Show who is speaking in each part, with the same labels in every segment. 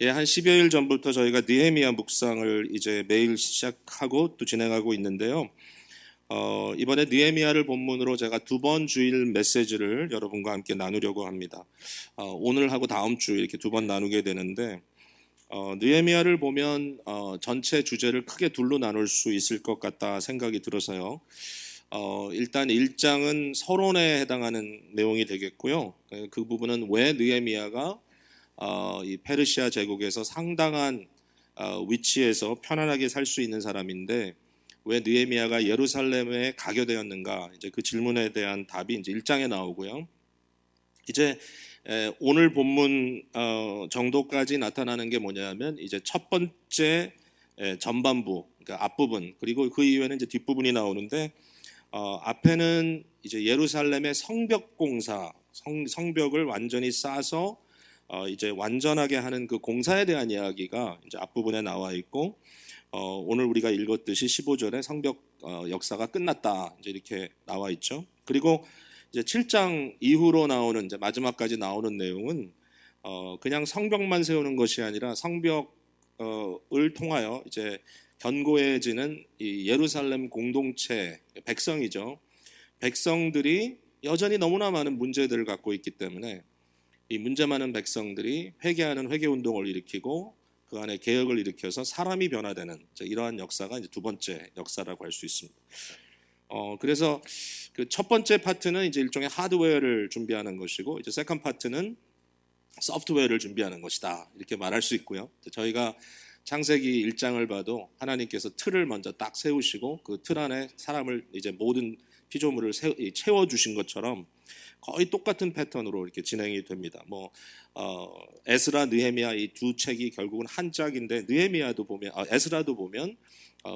Speaker 1: 한 10여일 전부터 저희가 느헤미야 묵상을 이제 매일 시작하고 또 진행하고 있는데요. 이번에 느헤미야를 본문으로 제가 두 번 주일 메시지를 여러분과 함께 나누려고 합니다. 오늘하고 다음 주 이렇게 두 번 나누게 되는데, 느헤미야를 보면 전체 주제를 크게 둘로 나눌 수 있을 것 같다 생각이 들어서요. 일단 1장은 서론에 해당하는 내용이 되겠고요. 그 부분은 왜 느헤미야가 이 페르시아 제국에서 상당한 위치에서 편안하게 살 수 있는 사람인데 왜 느헤미야가 예루살렘에 가게 되었는가, 이제 그 질문에 대한 답이 이제 1장에 나오고요. 이제 오늘 본문 정도까지 나타나는 게 뭐냐면 이제 첫 번째 전반부, 그러니까 앞부분, 그리고 그 이후에는 이제 뒷부분이 나오는데, 앞에는 이제 예루살렘의 성벽 공사, 성벽을 완전히 쌓아서 이제 완전하게 하는 그 공사에 대한 이야기가 이제 앞부분에 나와 있고, 오늘 우리가 읽었듯이 15절에 성벽 역사가 끝났다 이제 이렇게 나와 있죠. 그리고 이제 7장 이후로 나오는 이제 마지막까지 나오는 내용은 그냥 성벽만 세우는 것이 아니라 성벽을 통하여 이제 견고해지는 이 예루살렘 공동체 백성이죠. 백성들이 여전히 너무나 많은 문제들을 갖고 있기 때문에 이 문제 많은 백성들이 회개하는 회개 운동을 일으키고 그 안에 개혁을 일으켜서 사람이 변화되는 이러한 역사가 이제 두 번째 역사라고 할 수 있습니다. 그래서 그 첫 번째 파트는 이제 일종의 하드웨어를 준비하는 것이고, 이제 세컨드 파트는 소프트웨어를 준비하는 것이다 이렇게 말할 수 있고요. 저희가 창세기 1장을 봐도 하나님께서 틀을 먼저 딱 세우시고 그 틀 안에 사람을 이제 모든 피조물을 채워 주신 것처럼 거의 똑같은 패턴으로 이렇게 진행이 됩니다. 에스라, 느헤미야 이 두 책이 결국은 한 짝인데, 느헤미야도 보면 에스라도 보면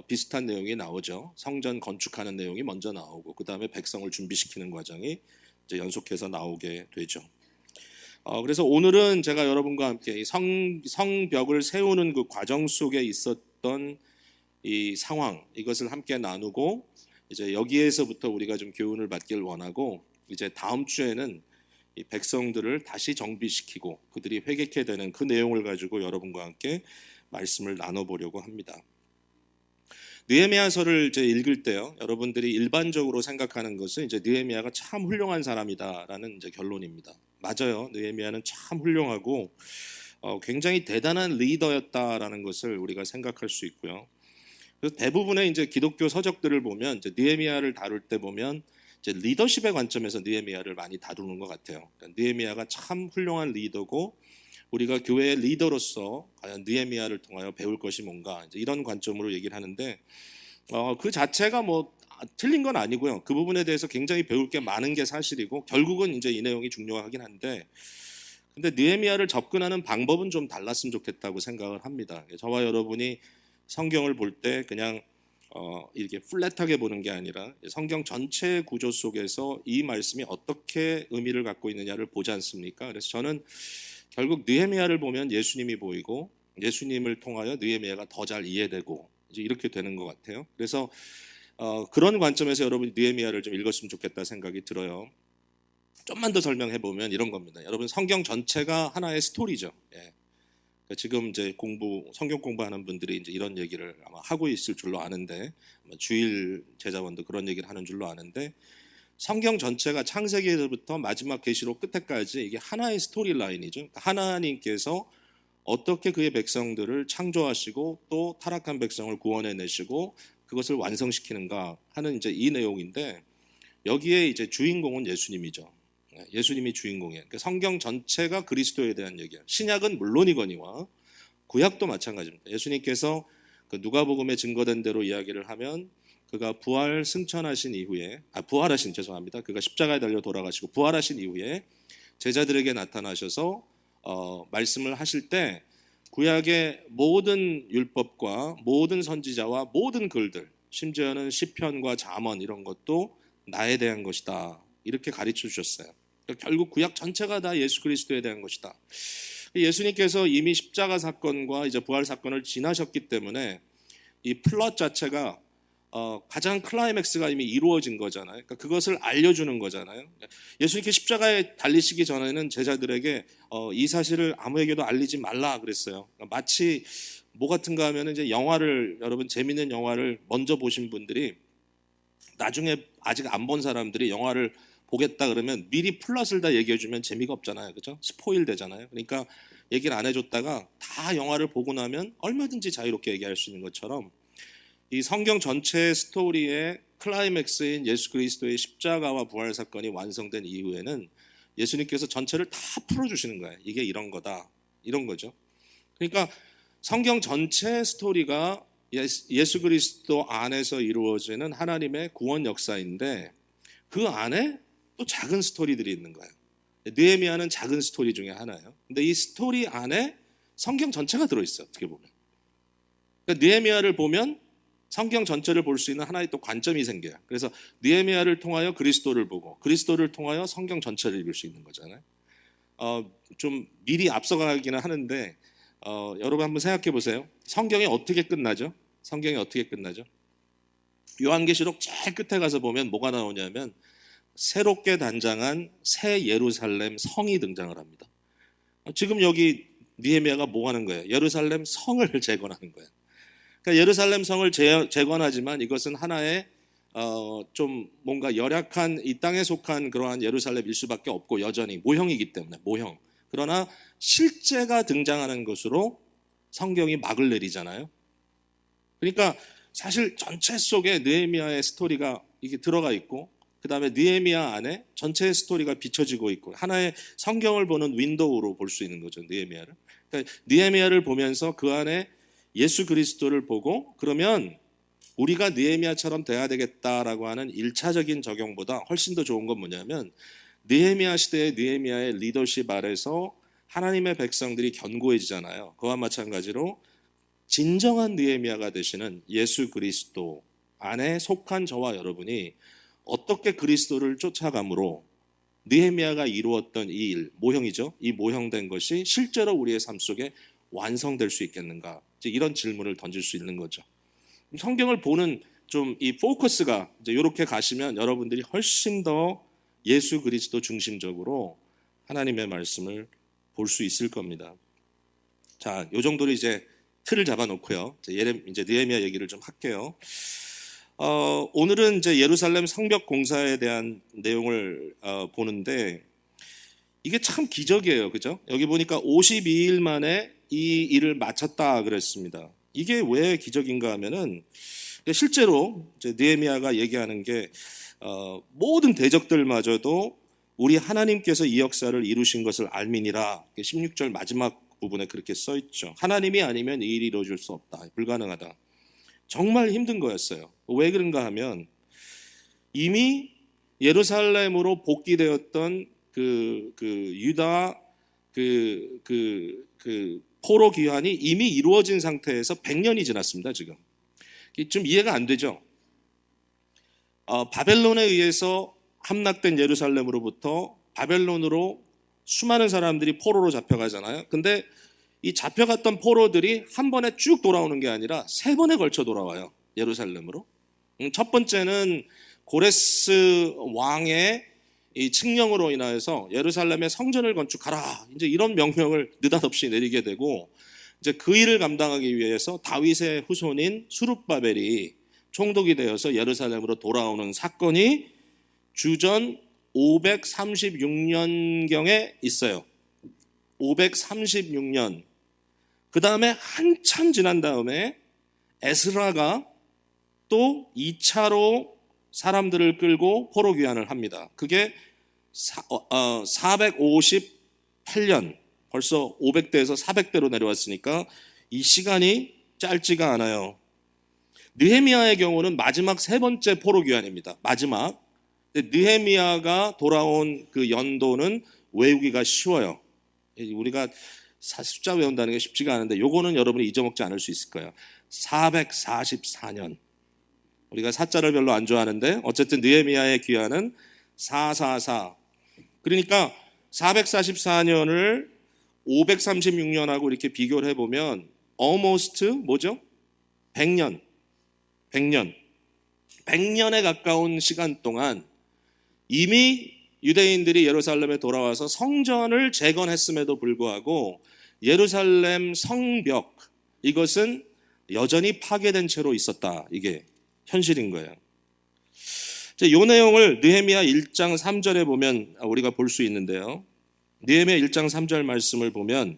Speaker 1: 비슷한 내용이 나오죠. 성전 건축하는 내용이 먼저 나오고 그 다음에 백성을 준비시키는 과정이 이제 연속해서 나오게 되죠. 그래서 오늘은 제가 여러분과 함께 이 성벽을 세우는 그 과정 속에 있었던 이 상황, 이것을 함께 나누고 이제 여기에서부터 우리가 좀 교훈을 받길 원하고, 이제 다음 주에는 이 백성들을 다시 정비시키고 그들이 회개케 되는 그 내용을 가지고 여러분과 함께 말씀을 나눠보려고 합니다. 느헤미야서를 이제 읽을 때요, 여러분들이 일반적으로 생각하는 것은 이제 느헤미야가 참 훌륭한 사람이다라는 이제 결론입니다. 맞아요. 느헤미야는 참 훌륭하고 굉장히 대단한 리더였다라는 것을 우리가 생각할 수 있고요. 그래서 대부분의 이제 기독교 서적들을 보면 이제 느헤미야를 다룰 때 보면 이제 리더십의 관점에서 느헤미야를 많이 다루는 것 같아요. 그러니까 느헤미야가 참 훌륭한 리더고 우리가 교회의 리더로서 과연 느헤미야를 통하여 배울 것이 뭔가, 이제 이런 관점으로 얘기를 하는데, 그 자체가 틀린 건 아니고요. 그 부분에 대해서 굉장히 배울 게 많은 게 사실이고 결국은 이제 이 내용이 중요하긴 한데, 근데 느헤미야를 접근하는 방법은 좀 달랐으면 좋겠다고 생각을 합니다. 저와 여러분이 성경을 볼 때 그냥 이렇게 플랫하게 보는 게 아니라 성경 전체 구조 속에서 이 말씀이 어떻게 의미를 갖고 있느냐를 보지 않습니까? 그래서 저는 결국 느헤미야를 보면 예수님이 보이고 예수님을 통하여 느헤미야가 더 잘 이해되고 이제 이렇게 되는 것 같아요. 그래서 그런 관점에서 여러분이 느헤미야를 좀 읽었으면 좋겠다 생각이 들어요. 좀만 더 설명해 보면 이런 겁니다. 여러분, 성경 전체가 하나의 스토리죠. 지금 이제 성경 공부하는 분들이 이제 이런 얘기를 아마 하고 있을 줄로 아는데, 주일 제자원도 그런 얘기를 하는 줄로 아는데, 성경 전체가 창세기에서부터 마지막 계시록 끝에까지 이게 하나의 스토리 라인이죠. 그러니까 하나님께서 어떻게 그의 백성들을 창조하시고 또 타락한 백성을 구원해내시고 그것을 완성시키는가 하는 이제 이 내용인데, 여기에 이제 주인공은 예수님이죠. 예수님이 주인공이에요. 그러니까 성경 전체가 그리스도에 대한 얘기예요. 신약은 물론이거니와 구약도 마찬가지입니다. 예수님께서 그 누가복음에 증거된 대로 이야기를 하면 그가 그가 십자가에 달려 돌아가시고 부활하신 이후에 제자들에게 나타나셔서 말씀을 하실 때 구약의 모든 율법과 모든 선지자와 모든 글들, 심지어는 시편과 잠언 이런 것도 나에 대한 것이다 이렇게 가르쳐 주셨어요. 그러니까 결국 구약 전체가 다 예수 그리스도에 대한 것이다. 예수님께서 이미 십자가 사건과 이제 부활 사건을 지나셨기 때문에 이 플롯 자체가 가장 클라이맥스가 이미 이루어진 거잖아요. 그러니까 그것을 알려주는 거잖아요. 예수님께 십자가에 달리시기 전에는 제자들에게 이 사실을 아무에게도 알리지 말라 그랬어요. 그러니까 마치 뭐 같은가 하면 이제 영화를, 여러분 재밌는 영화를 먼저 보신 분들이 나중에 아직 안 본 사람들이 영화를 보겠다 그러면 미리 플롯을 다 얘기해 주면 재미가 없잖아요. 그죠? 스포일 되잖아요. 그러니까 얘기를 안 해줬다가 다 영화를 보고 나면 얼마든지 자유롭게 얘기할 수 있는 것처럼 이 성경 전체 스토리의 클라이맥스인 예수 그리스도의 십자가와 부활 사건이 완성된 이후에는 예수님께서 전체를 다 풀어주시는 거예요. 이게 이런 거다, 이런 거죠. 그러니까 성경 전체 스토리가 예수 그리스도 안에서 이루어지는 하나님의 구원 역사인데 그 안에 또 작은 스토리들이 있는 거예요. 느헤미야는 작은 스토리 중에 하나예요. 근데 이 스토리 안에 성경 전체가 들어있어요. 어떻게 보면. 그러니까 느헤미야를 보면 성경 전체를 볼 수 있는 하나의 또 관점이 생겨요. 그래서 느헤미야를 통하여 그리스도를 보고 그리스도를 통하여 성경 전체를 읽을 수 있는 거잖아요. 좀 미리 앞서가기는 하는데 여러분 한번 생각해 보세요. 성경이 어떻게 끝나죠? 성경이 어떻게 끝나죠? 요한계시록 제일 끝에 가서 보면 뭐가 나오냐면 새롭게 단장한 새 예루살렘 성이 등장을 합니다. 지금 여기 느헤미야가 뭐 하는 거예요? 예루살렘 성을 재건하는 거예요. 그러니까 예루살렘 성을 재건하지만 이것은 하나의 좀 뭔가 열약한 이 땅에 속한 그러한 예루살렘일 수밖에 없고 여전히 모형이기 때문에 모형. 그러나 실제가 등장하는 것으로 성경이 막을 내리잖아요. 그러니까 사실 전체 속에 느헤미야의 스토리가 이게 들어가 있고 그 다음에 느헤미야 안에 전체의 스토리가 비춰지고 있고 하나의 성경을 보는 윈도우로 볼 수 있는 거죠. 느헤미야를. 그러니까 느헤미야를 보면서 그 안에 예수 그리스도를 보고 그러면 우리가 느헤미야처럼 돼야 되겠다라고 하는 1차적인 적용보다 훨씬 더 좋은 건 뭐냐면 느헤미야 시대의 느헤미야의 리더십 아래서 하나님의 백성들이 견고해지잖아요. 그와 마찬가지로 진정한 느헤미야가 되시는 예수 그리스도 안에 속한 저와 여러분이 어떻게 그리스도를 쫓아감으로 느헤미야가 이루었던 이 일, 모형이죠. 이 모형된 것이 실제로 우리의 삶 속에 완성될 수 있겠는가? 이제 이런 질문을 던질 수 있는 거죠. 성경을 보는 좀 이 포커스가 이제 이렇게 가시면 여러분들이 훨씬 더 예수 그리스도 중심적으로 하나님의 말씀을 볼 수 있을 겁니다. 자, 요 정도로 이제 틀을 잡아놓고요. 이제 느헤미야 얘기를 좀 할게요. 오늘은 이제 예루살렘 성벽 공사에 대한 내용을 보는데 이게 참 기적이에요, 그죠? 여기 보니까 52일 만에 이 일을 마쳤다 그랬습니다. 이게 왜 기적인가 하면은 실제로 이제 느헤미야가 얘기하는 게 모든 대적들마저도 우리 하나님께서 이 역사를 이루신 것을 알미니라 16절 마지막 부분에 그렇게 써 있죠. 하나님이 아니면 이 일이 이루어질 수 없다. 불가능하다. 정말 힘든 거였어요. 왜 그런가 하면 이미 예루살렘으로 복귀되었던 그 유다 포로 귀환이 이미 이루어진 상태에서 100년이 지났습니다. 지금 좀 이해가 안 되죠. 바벨론에 의해서 함락된 예루살렘으로부터 바벨론으로 수많은 사람들이 포로로 잡혀가잖아요. 근데 이 잡혀갔던 포로들이 한 번에 쭉 돌아오는 게 아니라 3번에 걸쳐 돌아와요. 예루살렘으로. 첫 번째는 고레스 왕의 이 칙령으로 인하여서 예루살렘에 성전을 건축하라. 이제 이런 명령을 느닷없이 내리게 되고 이제 그 일을 감당하기 위해서 다윗의 후손인 수룹바벨이 총독이 되어서 예루살렘으로 돌아오는 사건이 주전 536년경에 있어요. 536년. 그 다음에 한참 지난 다음에 에스라가 또 2차로 사람들을 끌고 포로 귀환을 합니다. 그게 458년, 벌써 500대에서 400대로 내려왔으니까 이 시간이 짧지가 않아요. 느헤미야의 경우는 마지막 3번째 포로 귀환입니다. 마지막. 느헤미야가 돌아온 그 연도는 외우기가 쉬워요. 우리가 숫자 외운다는 게 쉽지가 않은데 요거는 여러분이 잊어먹지 않을 수 있을 거예요. 444년. 우리가 사자를 별로 안 좋아하는데 어쨌든 느헤미야의 귀환은 444. 그러니까 444년을 536년하고 이렇게 비교를 해보면 almost 뭐죠? 100년. 100년에 가까운 시간 동안 이미 유대인들이 예루살렘에 돌아와서 성전을 재건했음에도 불구하고 예루살렘 성벽, 이것은 여전히 파괴된 채로 있었다. 이게 현실인 거예요. 이 내용을 느헤미야 1장 3절에 보면 우리가 볼 수 있는데요. 느헤미야 1장 3절 말씀을 보면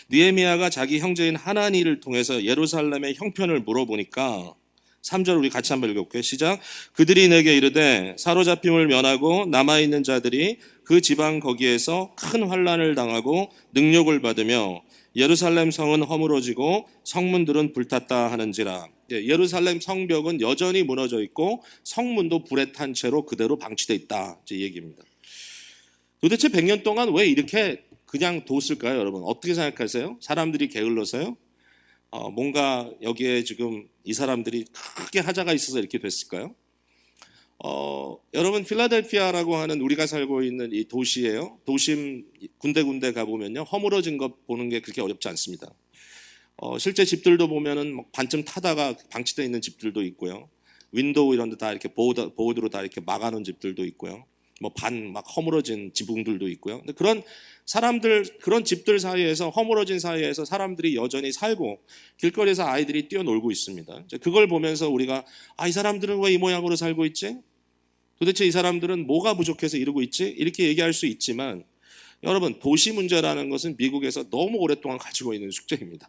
Speaker 1: 느헤미야가 자기 형제인 하나니를 통해서 예루살렘의 형편을 물어보니까 3절 우리 같이 한번 읽어볼게요. 시작. 그들이 내게 이르되 사로잡힘을 면하고 남아있는 자들이 그 지방 거기에서 큰 환난을 당하고 능욕을 받으며 예루살렘 성은 허물어지고 성문들은 불탔다 하는지라. 예루살렘 성벽은 여전히 무너져 있고 성문도 불에 탄 채로 그대로 방치되어 있다. 이 얘기입니다. 도대체 100년 동안 왜 이렇게 그냥 뒀을까요, 여러분? 어떻게 생각하세요? 사람들이 게을러서요? 뭔가 여기에 지금 이 사람들이 크게 하자가 있어서 이렇게 됐을까요? 여러분 필라델피아라고 하는 우리가 살고 있는 이 도시예요. 도심 군데군데 가보면요, 허물어진 것 보는 게 그렇게 어렵지 않습니다. 실제 집들도 보면은 반쯤 타다가 방치되어 있는 집들도 있고요. 윈도우 이런 데 다 이렇게 보드로 다 이렇게 막아놓은 집들도 있고요. 막 허물어진 지붕들도 있고요. 근데 그런 집들 사이에서, 허물어진 사이에서 사람들이 여전히 살고 길거리에서 아이들이 뛰어놀고 있습니다. 그걸 보면서 우리가 이 사람들은 왜 이 모양으로 살고 있지? 도대체 이 사람들은 뭐가 부족해서 이러고 있지? 이렇게 얘기할 수 있지만 여러분, 도시 문제라는 것은 미국에서 너무 오랫동안 가지고 있는 숙제입니다.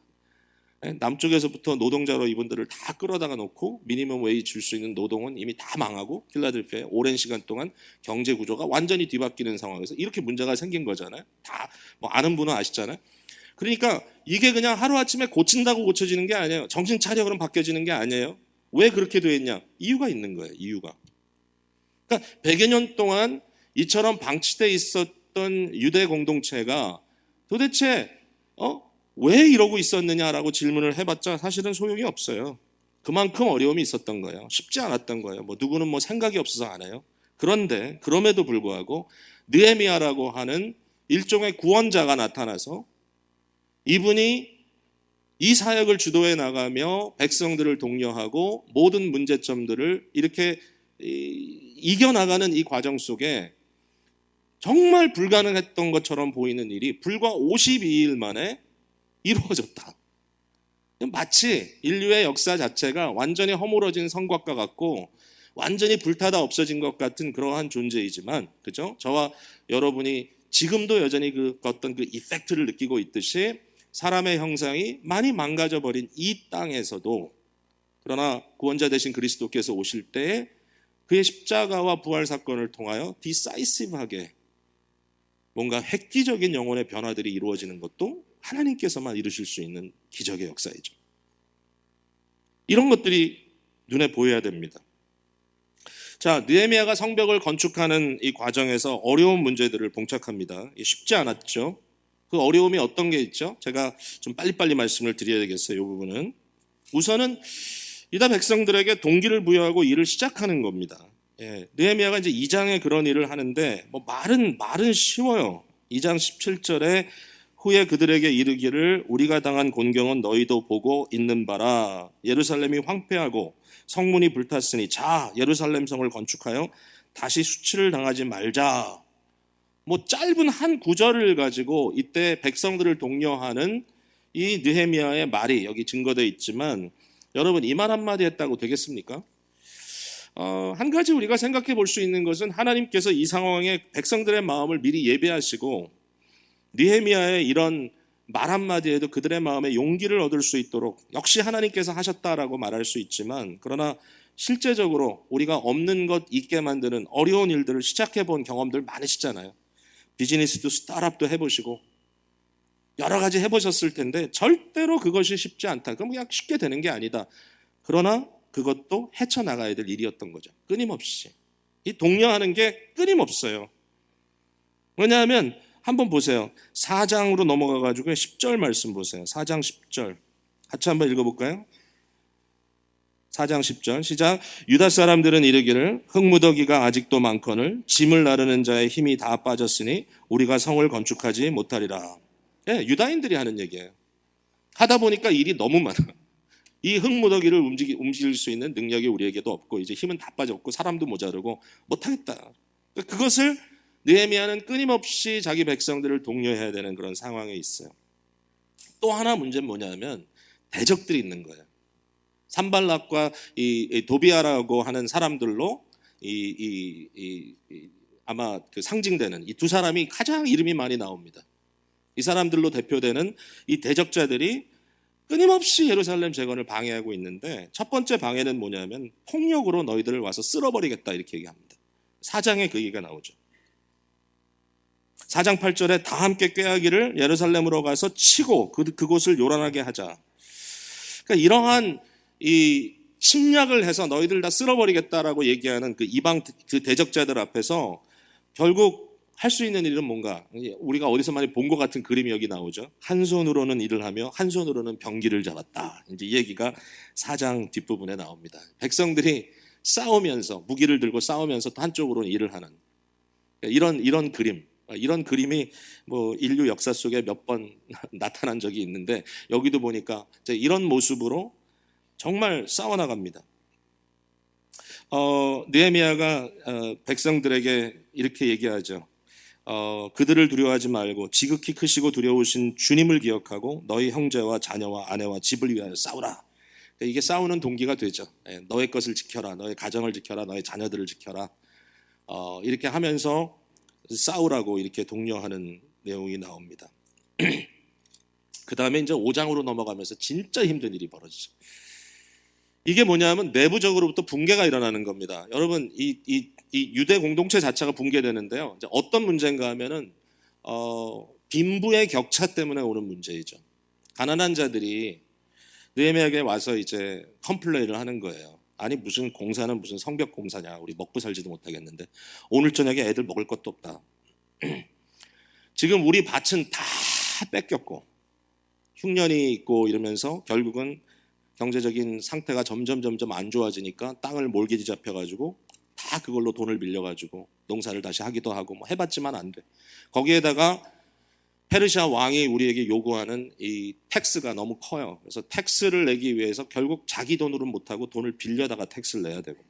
Speaker 1: 남쪽에서부터 노동자로 이분들을 다 끌어다가 놓고 미니멈 웨이지 줄 수 있는 노동은 이미 다 망하고 필라델피아에 오랜 시간 동안 경제 구조가 완전히 뒤바뀌는 상황에서 이렇게 문제가 생긴 거잖아요. 다 아는 분은 아시잖아요. 그러니까 이게 그냥 하루아침에 고친다고 고쳐지는 게 아니에요. 정신 차려 그럼 바뀌어지는 게 아니에요. 왜 그렇게 되었냐? 이유가 있는 거예요. 이유가. 그러니까 100여 년 동안 이처럼 방치돼 있었던 유대 공동체가 도대체 왜 이러고 있었느냐라고 질문을 해봤자 사실은 소용이 없어요. 그만큼 어려움이 있었던 거예요. 쉽지 않았던 거예요. 누구는 생각이 없어서 안 해요. 그런데 그럼에도 불구하고 느헤미야라고 하는 일종의 구원자가 나타나서 이분이 이 사역을 주도해 나가며 백성들을 독려하고 모든 문제점들을 이렇게 이겨나가는 이 과정 속에 정말 불가능했던 것처럼 보이는 일이 불과 52일 만에 이루어졌다. 마치 인류의 역사 자체가 완전히 허물어진 성곽과 같고 완전히 불타다 없어진 것 같은 그러한 존재이지만, 그죠? 저와 여러분이 지금도 여전히 어떤 그 이펙트를 느끼고 있듯이 사람의 형상이 많이 망가져 버린 이 땅에서도, 그러나 구원자 되신 그리스도께서 오실 때에 그의 십자가와 부활 사건을 통하여 디사이시브하게 뭔가 획기적인 영혼의 변화들이 이루어지는 것도 하나님께서만 이루실 수 있는 기적의 역사이죠. 이런 것들이 눈에 보여야 됩니다. 자, 느헤미야가 성벽을 건축하는 이 과정에서 어려운 문제들을 봉착합니다. 쉽지 않았죠. 그 어려움이 어떤 게 있죠? 제가 좀 빨리빨리 말씀을 드려야 되겠어요. 이 부분은. 우선은 유다 백성들에게 동기를 부여하고 일을 시작하는 겁니다. 느헤미야가 이제 2장에 그런 일을 하는데 말은 쉬워요. 2장 17절에 후에 그들에게 이르기를 우리가 당한 곤경은 너희도 보고 있는 바라. 예루살렘이 황폐하고 성문이 불탔으니 자 예루살렘 성을 건축하여 다시 수치를 당하지 말자. 짧은 한 구절을 가지고 이때 백성들을 독려하는 이 느헤미야의 말이 여기 증거되어 있지만, 여러분 이 말 한마디 했다고 되겠습니까? 한 가지 우리가 생각해 볼 수 있는 것은 하나님께서 이 상황에 백성들의 마음을 미리 예배하시고 느헤미야의 이런 말 한마디에도 그들의 마음에 용기를 얻을 수 있도록 역시 하나님께서 하셨다라고 말할 수 있지만, 그러나 실제적으로 우리가 없는 것 있게 만드는 어려운 일들을 시작해 본 경험들 많으시잖아요. 비즈니스도 스타트업도 해보시고 여러 가지 해보셨을 텐데 절대로 그것이 쉽지 않다. 그럼 그냥 쉽게 되는 게 아니다. 그러나 그것도 헤쳐나가야 될 일이었던 거죠. 끊임없이. 이 독려하는 게 끊임없어요. 왜냐하면 한번 보세요. 4장으로 넘어가가지고 10절 말씀 보세요. 4장 10절. 같이 한번 읽어볼까요? 4장 10절 시작. 유다 사람들은 이르기를 흙무더기가 아직도 많거늘 짐을 나르는 자의 힘이 다 빠졌으니 우리가 성을 건축하지 못하리라. 유다인들이 하는 얘기예요. 하다 보니까 일이 너무 많아. 이 흙무더기를 움직일 수 있는 능력이 우리에게도 없고 이제 힘은 다 빠졌고 사람도 모자르고 못하겠다. 그것을 느헤미야는 끊임없이 자기 백성들을 독려해야 되는 그런 상황에 있어요. 또 하나 문제는 뭐냐면 대적들이 있는 거예요. 산발락과 이 도비아라고 하는 사람들로 아마 그 상징되는 이 두 사람이 가장 이름이 많이 나옵니다. 이 사람들로 대표되는 이 대적자들이 끊임없이 예루살렘 재건을 방해하고 있는데 첫 번째 방해는 뭐냐면 폭력으로 너희들을 와서 쓸어버리겠다 이렇게 얘기합니다. 4장에 그 얘기가 나오죠. 4장 8절에 다 함께 꾀하기를 예루살렘으로 가서 치고 그곳을 요란하게 하자. 그러니까 이러한 이 침략을 해서 너희들 다 쓸어버리겠다라고 얘기하는 그 이방 그 대적자들 앞에서 결국 할 수 있는 일은 뭔가 우리가 어디서 많이 본 것 같은 그림이 여기 나오죠. 한 손으로는 일을 하며 한 손으로는 병기를 잡았다. 이제 이 얘기가 4장 뒷부분에 나옵니다. 백성들이 싸우면서 무기를 들고 싸우면서 또 한쪽으로는 일을 하는 이런 그림. 이런 그림이 뭐 인류 역사 속에 몇 번 나타난 적이 있는데 여기도 보니까 이런 모습으로 정말 싸워나갑니다. 느헤미야가 백성들에게 이렇게 얘기하죠. 그들을 두려워하지 말고 지극히 크시고 두려우신 주님을 기억하고 너희 형제와 자녀와 아내와 집을 위하여 싸우라. 이게 싸우는 동기가 되죠. 너의 것을 지켜라, 너의 가정을 지켜라, 너의 자녀들을 지켜라. 이렇게 하면서 싸우라고 이렇게 독려하는 내용이 나옵니다. 그 다음에 이제 5장으로 넘어가면서 진짜 힘든 일이 벌어지죠. 이게 뭐냐면 내부적으로부터 붕괴가 일어나는 겁니다. 여러분 이 유대 공동체 자체가 붕괴되는데요. 이제 어떤 문제인가 하면은 빈부의 격차 때문에 오는 문제이죠. 가난한 자들이 느헤미야에게 와서 이제 컴플레인을 하는 거예요. 아니 무슨 공사는 무슨 성벽 공사냐, 우리 먹고 살지도 못하겠는데 오늘 저녁에 애들 먹을 것도 없다. 지금 우리 밭은 다 뺏겼고 흉년이 있고 이러면서 결국은 경제적인 상태가 점점 안 좋아지니까 땅을 몰기지 잡혀가지고 다 그걸로 돈을 빌려가지고 농사를 다시 하기도 하고 뭐 해봤지만 안 돼. 거기에다가 페르시아 왕이 우리에게 요구하는 이 텍스가 너무 커요. 그래서 텍스를 내기 위해서 결국 자기 돈으로는 못하고 돈을 빌려다가 텍스를 내야 되고.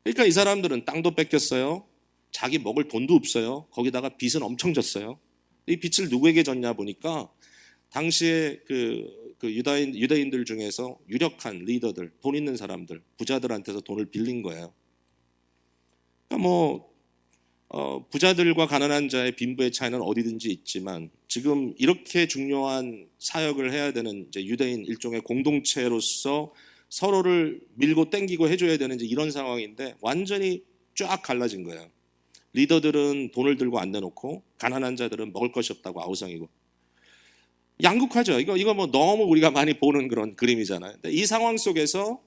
Speaker 1: 그러니까 이 사람들은 땅도 뺏겼어요. 자기 먹을 돈도 없어요. 거기다가 빚은 엄청 졌어요. 이 빚을 누구에게 졌냐 보니까 당시에 그 유대인들 중에서 유력한 리더들, 돈 있는 사람들, 부자들한테서 돈을 빌린 거예요. 그러니까 부자들과 가난한 자의 빈부의 차이는 어디든지 있지만 지금 이렇게 중요한 사역을 해야 되는 이제 유대인 일종의 공동체로서 서로를 밀고 땡기고 해줘야 되는 이제 이런 상황인데 완전히 쫙 갈라진 거예요. 리더들은 돈을 들고 안 내놓고 가난한 자들은 먹을 것이 없다고 아우성이고. 양극화죠. 이거 뭐 너무 우리가 많이 보는 그런 그림이잖아요. 근데 이 상황 속에서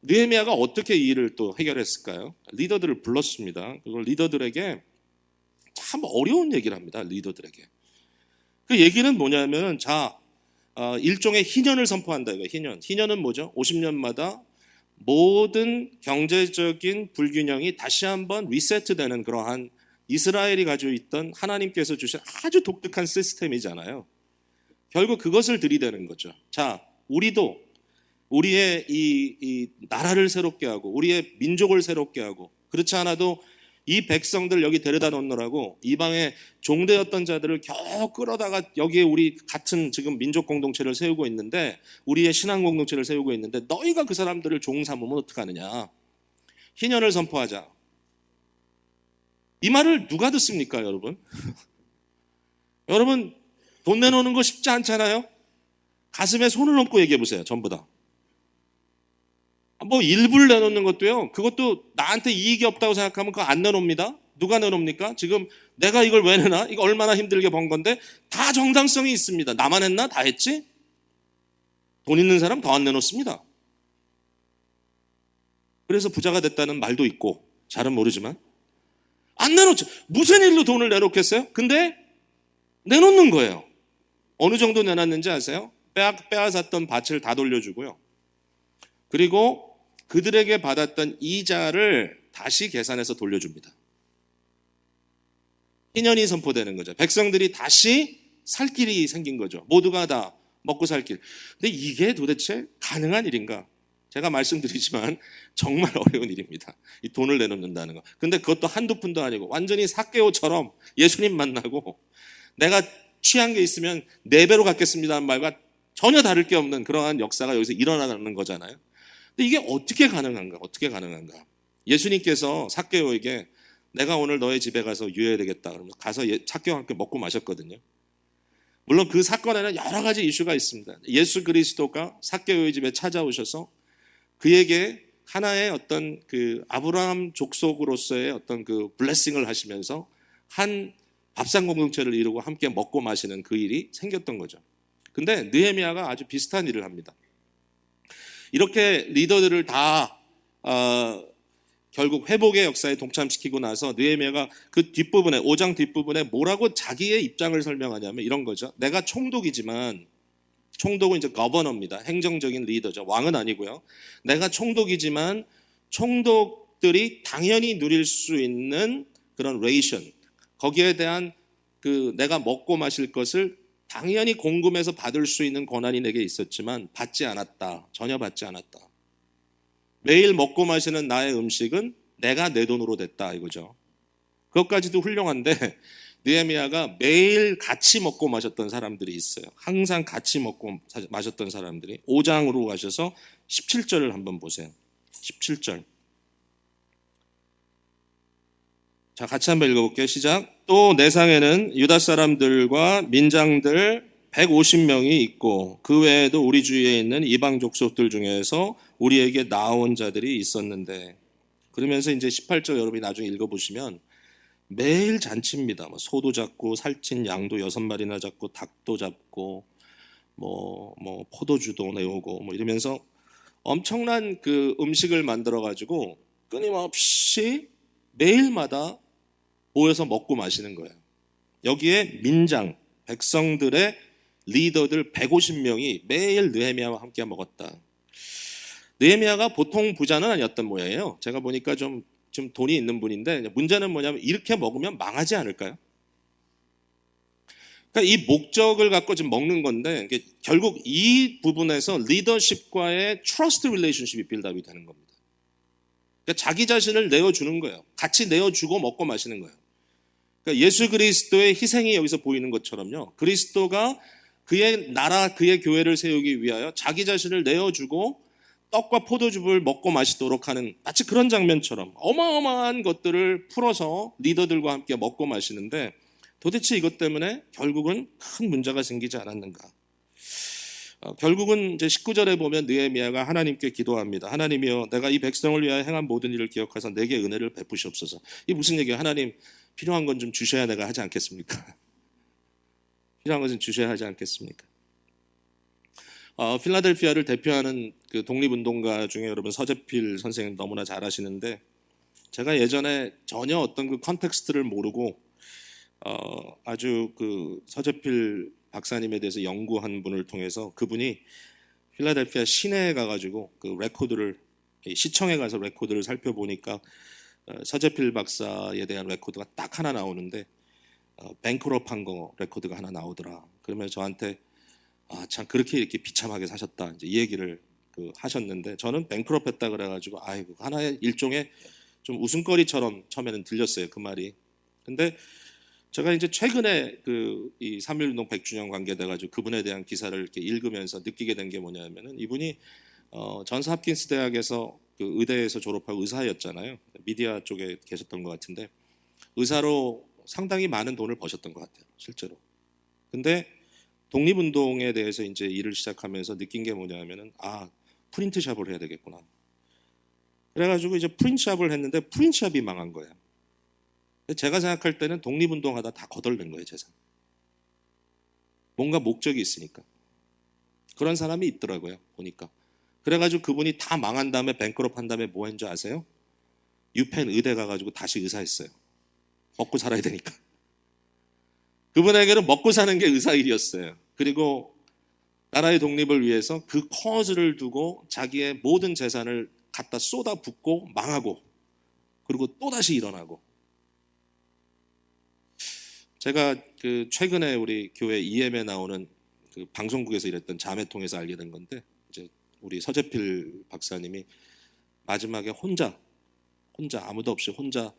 Speaker 1: 느헤미야가 어떻게 이 일을 또 해결했을까요? 리더들을 불렀습니다. 그걸 리더들에게 참 어려운 얘기를 합니다. 리더들에게. 그 얘기는 뭐냐면 일종의 희년을 선포한다. 이거 희년은 뭐죠? 50년마다 모든 경제적인 불균형이 다시 한번 리세트되는 그러한 이스라엘이 가지고 있던 하나님께서 주신 아주 독특한 시스템이잖아요. 결국 그것을 들이대는 거죠. 자, 우리도 우리의 이 나라를 새롭게 하고 우리의 민족을 새롭게 하고 그렇지 않아도 이 백성들 여기 데려다 놓느라고 이방의 종되었던 자들을 겨우 끌어다가 여기에 우리 같은 지금 민족 공동체를 세우고 있는데 우리의 신앙 공동체를 세우고 있는데 너희가 그 사람들을 종 삼으면 어떡하느냐. 희년을 선포하자. 이 말을 누가 듣습니까, 여러분? 여러분, 돈 내놓는 거 쉽지 않잖아요? 가슴에 손을 얹고 얘기해 보세요, 전부 다. 뭐 일부를 내놓는 것도요, 그것도 나한테 이익이 없다고 생각하면 그거 안 내놓습니다. 누가 내놓습니까? 지금 내가 이걸 왜 내나? 이거 얼마나 힘들게 번 건데 다 정당성이 있습니다. 나만 했나? 다 했지? 돈 있는 사람 더 안 내놓습니다. 그래서 부자가 됐다는 말도 있고 잘은 모르지만 안 내놓죠. 무슨 일로 돈을 내놓겠어요? 근데 내놓는 거예요. 어느 정도 내놨는지 아세요? 빼앗았던 밭을 다 돌려주고요. 그리고 그들에게 받았던 이자를 다시 계산해서 돌려줍니다. 희년이 선포되는 거죠. 백성들이 다시 살 길이 생긴 거죠. 모두가 다 먹고 살 길. 근데 이게 도대체 가능한 일인가? 제가 말씀드리지만 정말 어려운 일입니다. 이 돈을 내놓는다는 거. 근데 그것도 한두 푼도 아니고 완전히 삭개오처럼 예수님 만나고 내가 취한 게 있으면 4배로 갚겠습니다는 말과 전혀 다를 게 없는 그러한 역사가 여기서 일어나는 거잖아요. 근데 이게 어떻게 가능한가? 어떻게 가능한가? 예수님께서 삭개오에게 내가 오늘 너의 집에 가서 유해야 되겠다. 그러면 가서 삭개오와 함께 먹고 마셨거든요. 물론 그 사건에는 여러 가지 이슈가 있습니다. 예수 그리스도가 삭개오의 집에 찾아오셔서 그에게 하나의 어떤 그 아브라함 족속으로서의 어떤 그 블레싱을 하시면서 한 밥상 공동체를 이루고 함께 먹고 마시는 그 일이 생겼던 거죠. 근데 느헤미야가 아주 비슷한 일을 합니다. 이렇게 리더들을 다 결국 회복의 역사에 동참시키고 나서 느헤미야가 그 뒷부분에 5장 뒷부분에 뭐라고 자기의 입장을 설명하냐면 이런 거죠. 내가 총독이지만 총독은 이제 거버너입니다. 행정적인 리더죠. 왕은 아니고요. 내가 총독이지만 총독들이 당연히 누릴 수 있는 그런 레이션, 거기에 대한 그 내가 먹고 마실 것을 당연히 공금해서 받을 수 있는 권한이 내게 있었지만 받지 않았다. 전혀 받지 않았다. 매일 먹고 마시는 나의 음식은 내가 내 돈으로 냈다 이거죠. 그것까지도 훌륭한데 느헤미야가 매일 같이 먹고 마셨던 사람들이 있어요. 항상 같이 먹고 마셨던 사람들이 5장으로 가셔서 17절을 한번 보세요. 17절. 자, 같이 한번 읽어볼게요. 시작. 또 내상에는 유다 사람들과 민장들 150명이 있고 그 외에도 우리 주위에 있는 이방 족속들 중에서 우리에게 나온 자들이 있었는데, 그러면서 이제 18절 여러분이 나중에 읽어보시면 매일 잔치입니다. 소도 잡고 살찐 양도 6마리나 잡고 닭도 잡고 뭐 포도주도 내오고 뭐 이러면서 엄청난 그 음식을 만들어 가지고 끊임없이 매일마다 모여서 먹고 마시는 거예요. 여기에 민장, 백성들의 리더들 150명이 매일 느헤미야와 함께 먹었다. 느헤미야가 보통 부자는 아니었던 모양이에요. 제가 보니까 좀 돈이 있는 분인데 문제는 뭐냐면 이렇게 먹으면 망하지 않을까요? 그러니까 이 목적을 갖고 지금 먹는 건데 결국 이 부분에서 리더십과의 트러스트 릴레이션십이 빌드업이 되는 겁니다. 그러니까 자기 자신을 내어주는 거예요. 같이 내어주고 먹고 마시는 거예요. 그러니까 예수 그리스도의 희생이 여기서 보이는 것처럼요. 그리스도가 그의 나라, 그의 교회를 세우기 위하여 자기 자신을 내어주고 떡과 포도주를 먹고 마시도록 하는 마치 그런 장면처럼 어마어마한 것들을 풀어서 리더들과 함께 먹고 마시는데 도대체 이것 때문에 결국은 큰 문제가 생기지 않았는가? 결국은 이제 19절에 보면 느헤미야가 하나님께 기도합니다. 하나님이여, 내가 이 백성을 위하여 행한 모든 일을 기억하사 내게 은혜를 베푸시옵소서. 이게 무슨 얘기예요? 하나님, 필요한 건 좀 주셔야 내가 하지 않겠습니까? 필요한 것은 주셔야 하지 않겠습니까? 필라델피아를 대표하는 그 독립운동가 중에 여러분 서재필 선생님 너무나 잘 아시는데, 제가 예전에 전혀 어떤 그 컨텍스트를 모르고 아주 그 서재필 박사님에 대해서 연구한 분을 통해서 그분이 필라델피아 시내에 가가지고 그 레코드를 시청에 가서 레코드를 살펴보니까 서재필 박사에 대한 레코드가 딱 하나 나오는데 뱅크럽한 거 레코드가 하나 나오더라. 그러면 저한테 참 그렇게 이렇게 비참하게 사셨다 이제 이 얘기를 하셨는데, 저는 뱅크럽했다 그래가지고 아이고 하나의 일종의 좀 웃음거리처럼 처음에는 들렸어요 그 말이. 근데 제가 이제 최근에 이 3.1운동 100주년 관계돼가지고 그분에 대한 기사를 이렇게 읽으면서 느끼게 된 게 뭐냐면은 이분이 전스 홉킨스 대학에서 그 의대에서 졸업하고 의사였잖아요. 미디어 쪽에 계셨던 것 같은데 의사로 상당히 많은 돈을 버셨던 것 같아요 실제로. 근데 독립운동에 대해서 이제 일을 시작하면서 느낀 게 뭐냐면은 프린트샵을 해야 되겠구나. 그래가지고 이제 프린트샵을 했는데 프린트샵이 망한 거예요. 제가 생각할 때는 독립운동하다 다 거덜낸 거예요 재산. 뭔가 목적이 있으니까. 그런 사람이 있더라고요 보니까. 그래가지고 그분이 다 망한 다음에 뱅크럽 한 다음에 뭐 했는지 아세요? 유펜 의대 가가지고 다시 의사했어요. 먹고 살아야 되니까. 그분에게는 먹고 사는 게 의사 일이었어요. 그리고 나라의 독립을 위해서 그 커즈를 두고 자기의 모든 재산을 갖다 쏟아붓고 망하고 그리고 또다시 일어나고. 제가 최근에 우리 교회 EM에 나오는 그 방송국에서 일했던 자매 통해서 알게 된 건데, 이제 우리 서재필 박사님이 마지막에 혼자 아무도 없이 혼자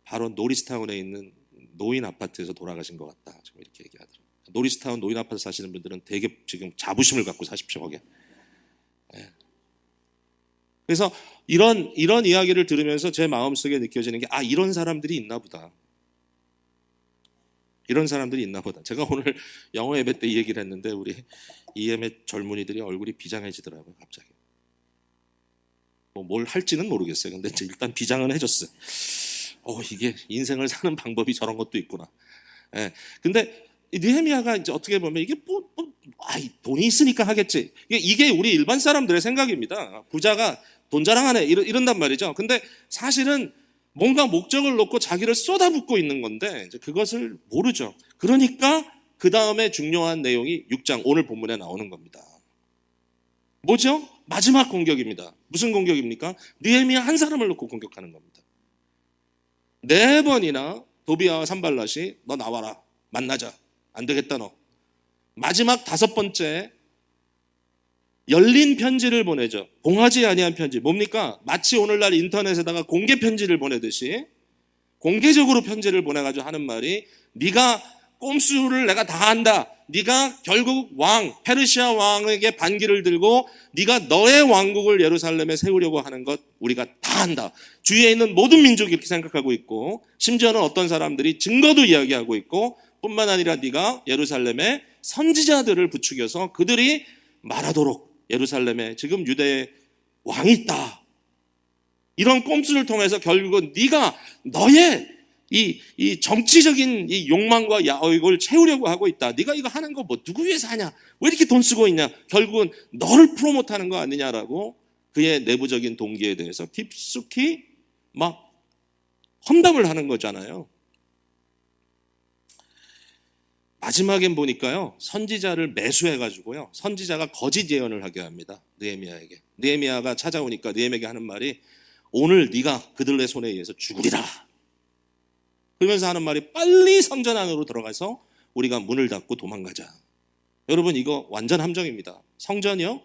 Speaker 1: 바로 노리스타운에 있는 노인 아파트에서 돌아가신 것 같다, 지금 이렇게 얘기하더라고요. 노리스타운 노인 아파트 사시는 분들은 되게 지금 자부심을 갖고 사십시오, 거기에. 예. 그래서 이런 이야기를 들으면서 제 마음속에 느껴지는 게, 이런 사람들이 있나 보다. 이런 사람들이 있나 보다. 제가 오늘 영어 예배 때 이 얘기를 했는데 우리 EM의 젊은이들이 얼굴이 비장해지더라고요, 갑자기. 뭘 할지는 모르겠어요. 근데 일단 비장은 해줬어요. 이게 인생을 사는 방법이 저런 것도 있구나. 예. 근데 느헤미야가 이제 어떻게 보면 이게 돈이 있으니까 하겠지. 이게 우리 일반 사람들의 생각입니다. 부자가 돈 자랑하네 이런단 말이죠. 근데 사실은 뭔가 목적을 놓고 자기를 쏟아붓고 있는 건데 이제 그것을 모르죠. 그러니까 그 다음에 중요한 내용이 6장 오늘 본문에 나오는 겁니다. 뭐죠? 마지막 공격입니다. 무슨 공격입니까? 느헤미야 한 사람을 놓고 공격하는 겁니다. 4번이나 도비아와 산발랏이 너 나와라, 만나자, 안 되겠다 너. 마지막 5번째 열린 편지를 보내죠. 봉하지 아니한 편지. 뭡니까? 마치 오늘날 인터넷에다가 공개 편지를 보내듯이 공개적으로 편지를 보내가지고 하는 말이, 네가 꼼수를 내가 다 한다. 네가 결국 페르시아 왕에게 반기를 들고 네가 너의 왕국을 예루살렘에 세우려고 하는 것 우리가 다 한다. 주위에 있는 모든 민족이 이렇게 생각하고 있고, 심지어는 어떤 사람들이 증거도 이야기하고 있고, 뿐만 아니라 네가 예루살렘에 선지자들을 부추겨서 그들이 말하도록 예루살렘에 지금 유대의 왕이 있다. 이런 꼼수를 통해서 결국은 네가 너의 이 정치적인 이 욕망과 야욕을 채우려고 하고 있다. 네가 이거 하는 거 누구 위해서 하냐? 왜 이렇게 돈 쓰고 있냐? 결국은 너를 프로모트하는 거 아니냐라고 그의 내부적인 동기에 대해서 깊숙이 막 험담을 하는 거잖아요. 마지막엔 보니까요, 선지자를 매수해가지고요, 선지자가 거짓 예언을 하게 합니다. 느헤미야에게. 느헤미야가 찾아오니까 느헤미야에게 하는 말이, 오늘 네가 그들의 손에 의해서 죽으리라. 그러면서 하는 말이, 빨리 성전 안으로 들어가서 우리가 문을 닫고 도망가자. 여러분, 이거 완전 함정입니다. 성전이요,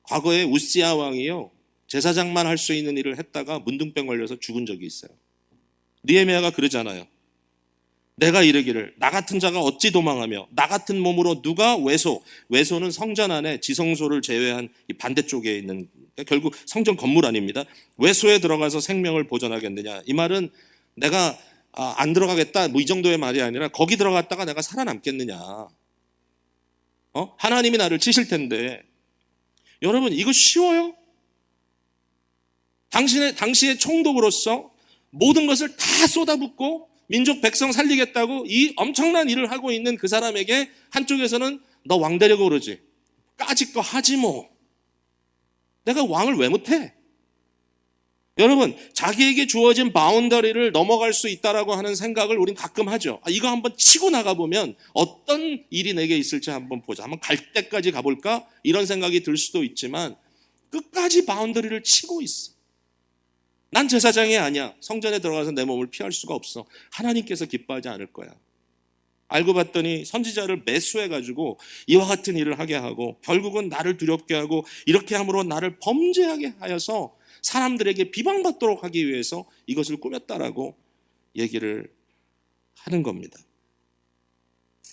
Speaker 1: 과거에 우시야 왕이요, 제사장만 할 수 있는 일을 했다가 문둥병 걸려서 죽은 적이 있어요. 느헤미야가 그러잖아요. 내가 이르기를 나 같은 자가 어찌 도망하며 나 같은 몸으로 누가 외소는 성전 안에 지성소를 제외한 이 반대쪽에 있는, 결국 성전 건물 아닙니다. 외소에 들어가서 생명을 보존하겠느냐. 이 말은 내가 안 들어가겠다 이 정도의 말이 아니라, 거기 들어갔다가 내가 살아남겠느냐. 하나님이 나를 치실 텐데. 여러분, 이거 쉬워요? 당시의 총독으로서 모든 것을 다 쏟아붓고 민족 백성 살리겠다고 이 엄청난 일을 하고 있는 그 사람에게 한쪽에서는 너 왕 되려고 그러지, 까짓 거 하지 뭐, 내가 왕을 왜 못해? 여러분, 자기에게 주어진 바운더리를 넘어갈 수 있다라고 하는 생각을 우린 가끔 하죠. 이거 한번 치고 나가보면 어떤 일이 내게 있을지 한번 보자, 한번 갈 때까지 가볼까, 이런 생각이 들 수도 있지만 끝까지 바운더리를 치고 있어. 난 제사장이 아니야. 성전에 들어가서 내 몸을 피할 수가 없어. 하나님께서 기뻐하지 않을 거야. 알고 봤더니 선지자를 매수해가지고 이와 같은 일을 하게 하고, 결국은 나를 두렵게 하고, 이렇게 함으로 나를 범죄하게 하여서 사람들에게 비방받도록 하기 위해서 이것을 꾸몄다라고 얘기를 하는 겁니다.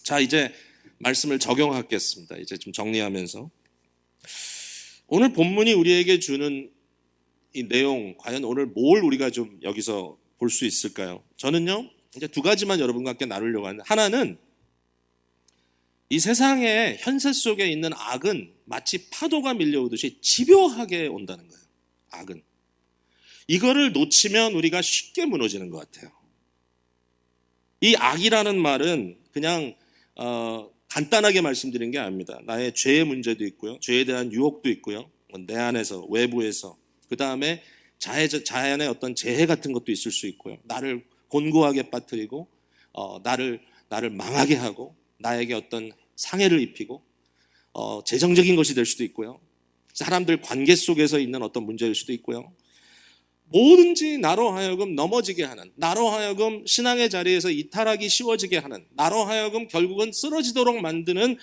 Speaker 1: 자, 이제 말씀을 적용하겠습니다. 이제 좀 정리하면서, 오늘 본문이 우리에게 주는 이 내용, 과연 오늘 뭘 우리가 좀 여기서 볼 수 있을까요? 저는요, 이제 2가지만 여러분과 함께 나누려고 하는데, 하나는 이 세상의 현세 속에 있는 악은 마치 파도가 밀려오듯이 집요하게 온다는 거예요. 악은. 이거를 놓치면 우리가 쉽게 무너지는 것 같아요. 이 악이라는 말은 그냥 간단하게 말씀드린 게 아닙니다. 나의 죄의 문제도 있고요, 죄에 대한 유혹도 있고요, 내 안에서 외부에서, 그 다음에 자연의 어떤 재해 같은 것도 있을 수 있고요, 나를 곤고하게 빠뜨리고 나를 망하게 하고 나에게 어떤 상해를 입히고 재정적인 것이 될 수도 있고요, 사람들 관계 속에서 있는 어떤 문제일 수도 있고요, 뭐든지 나로 하여금 넘어지게 하는, 나로 하여금 신앙의 자리에서 이탈하기 쉬워지게 하는, 나로 하여금 결국은 쓰러지도록 만드는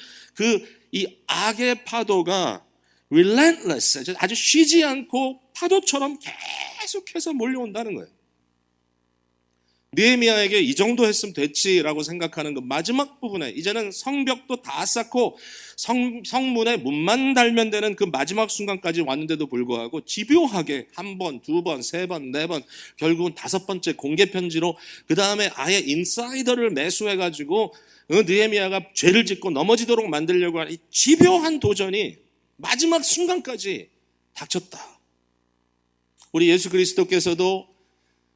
Speaker 1: 이 악의 파도가 relentless, 아주 쉬지 않고 파도처럼 계속해서 몰려온다는 거예요. 느헤미야에게 이 정도 했으면 됐지라고 생각하는 그 마지막 부분에 이제는 성벽도 다 쌓고 성문에 문만 달면 되는 그 마지막 순간까지 왔는데도 불구하고 집요하게 한 번, 두 번, 세 번, 네 번, 결국은 다섯 번째 공개 편지로 그 다음에 아예 인사이더를 매수해가지고 느헤미야가 죄를 짓고 넘어지도록 만들려고 하는 이 집요한 도전이 마지막 순간까지 닥쳤다. 우리 예수 그리스도께서도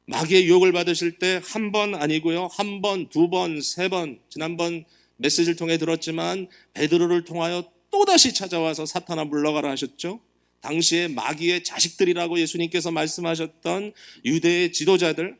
Speaker 1: 마귀의 유혹을 받으실 때 한 번 아니고요, 한 번, 두 번, 세 번, 지난번 메시지를 통해 들었지만 베드로를 통하여 또다시 찾아와서 사탄아 물러가라 하셨죠. 당시에 마귀의 자식들이라고 예수님께서 말씀하셨던 유대의 지도자들,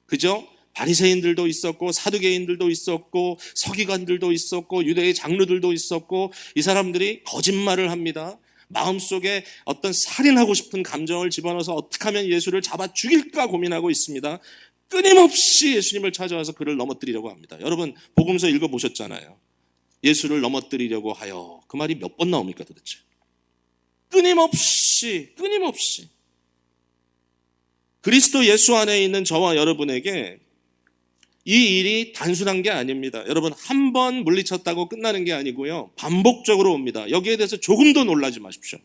Speaker 1: 그죠? 바리새인들도 있었고 사두개인들도 있었고 서기관들도 있었고 유대의 장로들도 있었고, 이 사람들이 거짓말을 합니다. 마음속에 어떤 살인하고 싶은 감정을 집어넣어서 어떻게 하면 예수를 잡아 죽일까 고민하고 있습니다. 끊임없이 예수님을 찾아와서 그를 넘어뜨리려고 합니다. 여러분 복음서 읽어보셨잖아요. 예수를 넘어뜨리려고 하여, 그 말이 몇 번 나옵니까 도대체? 끊임없이. 그리스도 예수 안에 있는 저와 여러분에게 이 일이 단순한 게 아닙니다. 여러분 한 번 물리쳤다고 끝나는 게 아니고요, 반복적으로 옵니다. 여기에 대해서 조금도 놀라지 마십시오.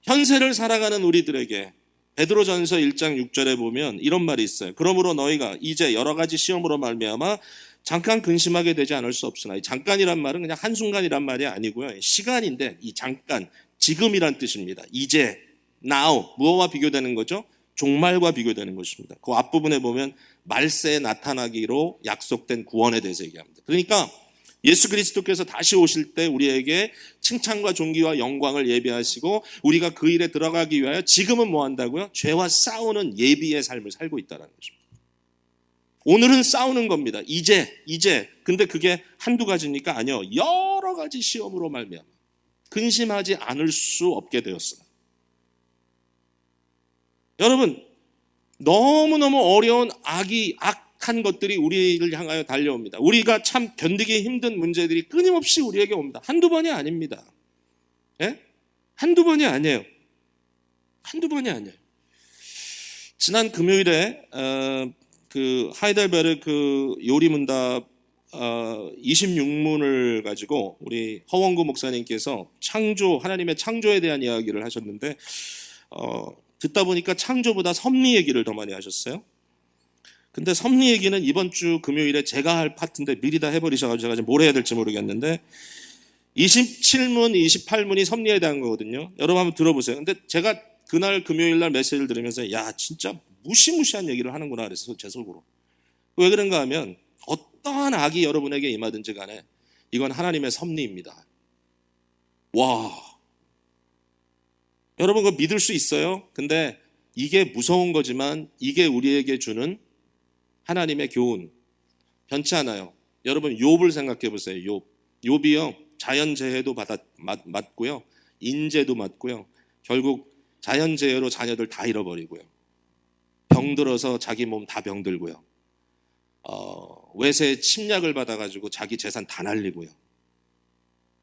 Speaker 1: 현세를 살아가는 우리들에게 베드로전서 1장 6절에 보면 이런 말이 있어요. 그러므로 너희가 이제 여러 가지 시험으로 말미암아 잠깐 근심하게 되지 않을 수 없으나, 이 잠깐이란 말은 그냥 한순간이란 말이 아니고요, 시간인데 이 잠깐, 지금이란 뜻입니다. 이제, now, 무엇과 비교되는 거죠? 종말과 비교되는 것입니다. 그 앞부분에 보면 말세에 나타나기로 약속된 구원에 대해서 얘기합니다. 그러니까 예수 그리스도께서 다시 오실 때 우리에게 칭찬과 존귀와 영광을 예비하시고 우리가 그 일에 들어가기 위하여 지금은 뭐 한다고요? 죄와 싸우는 예비의 삶을 살고 있다는 것입니다. 오늘은 싸우는 겁니다. 이제. 근데 그게 한두 가지니까 아니요, 여러 가지 시험으로 말미암아 근심하지 않을 수 없게 되었으나. 여러분 너무너무 어려운 악한 것들이 우리를 향하여 달려옵니다. 우리가 참 견디기 힘든 문제들이 끊임없이 우리에게 옵니다. 한두 번이 아닙니다. 예? 한두 번이 아니에요. 지난 금요일에 그 하이델베르크 요리문답 26문을 가지고 우리 허원구 목사님께서 하나님의 창조에 대한 이야기를 하셨는데, 듣다 보니까 창조보다 섭리 얘기를 더 많이 하셨어요. 근데 섭리 얘기는 이번 주 금요일에 제가 할 파트인데 미리 다 해버리셔가지고 제가 지금 뭘 해야 될지 모르겠는데, 27문, 28문이 섭리에 대한 거거든요. 여러분 한번 들어보세요. 근데 제가 그날 금요일날 메시지를 들으면서 야 진짜 무시무시한 얘기를 하는구나 그래서 제 속으로. 왜 그런가 하면 어떠한 악이 여러분에게 임하든지 간에 이건 하나님의 섭리입니다. 와, 여러분 그거 믿을 수 있어요? 근데 이게 무서운 거지만 이게 우리에게 주는 하나님의 교훈 변치 않아요. 여러분 욥을 생각해 보세요. 욥이요 자연재해도 맞고요, 인재도 맞고요, 결국 자연재해로 자녀들 다 잃어버리고요, 병들어서 자기 몸 다 병들고요, 외세 침략을 받아가지고 자기 재산 다 날리고요,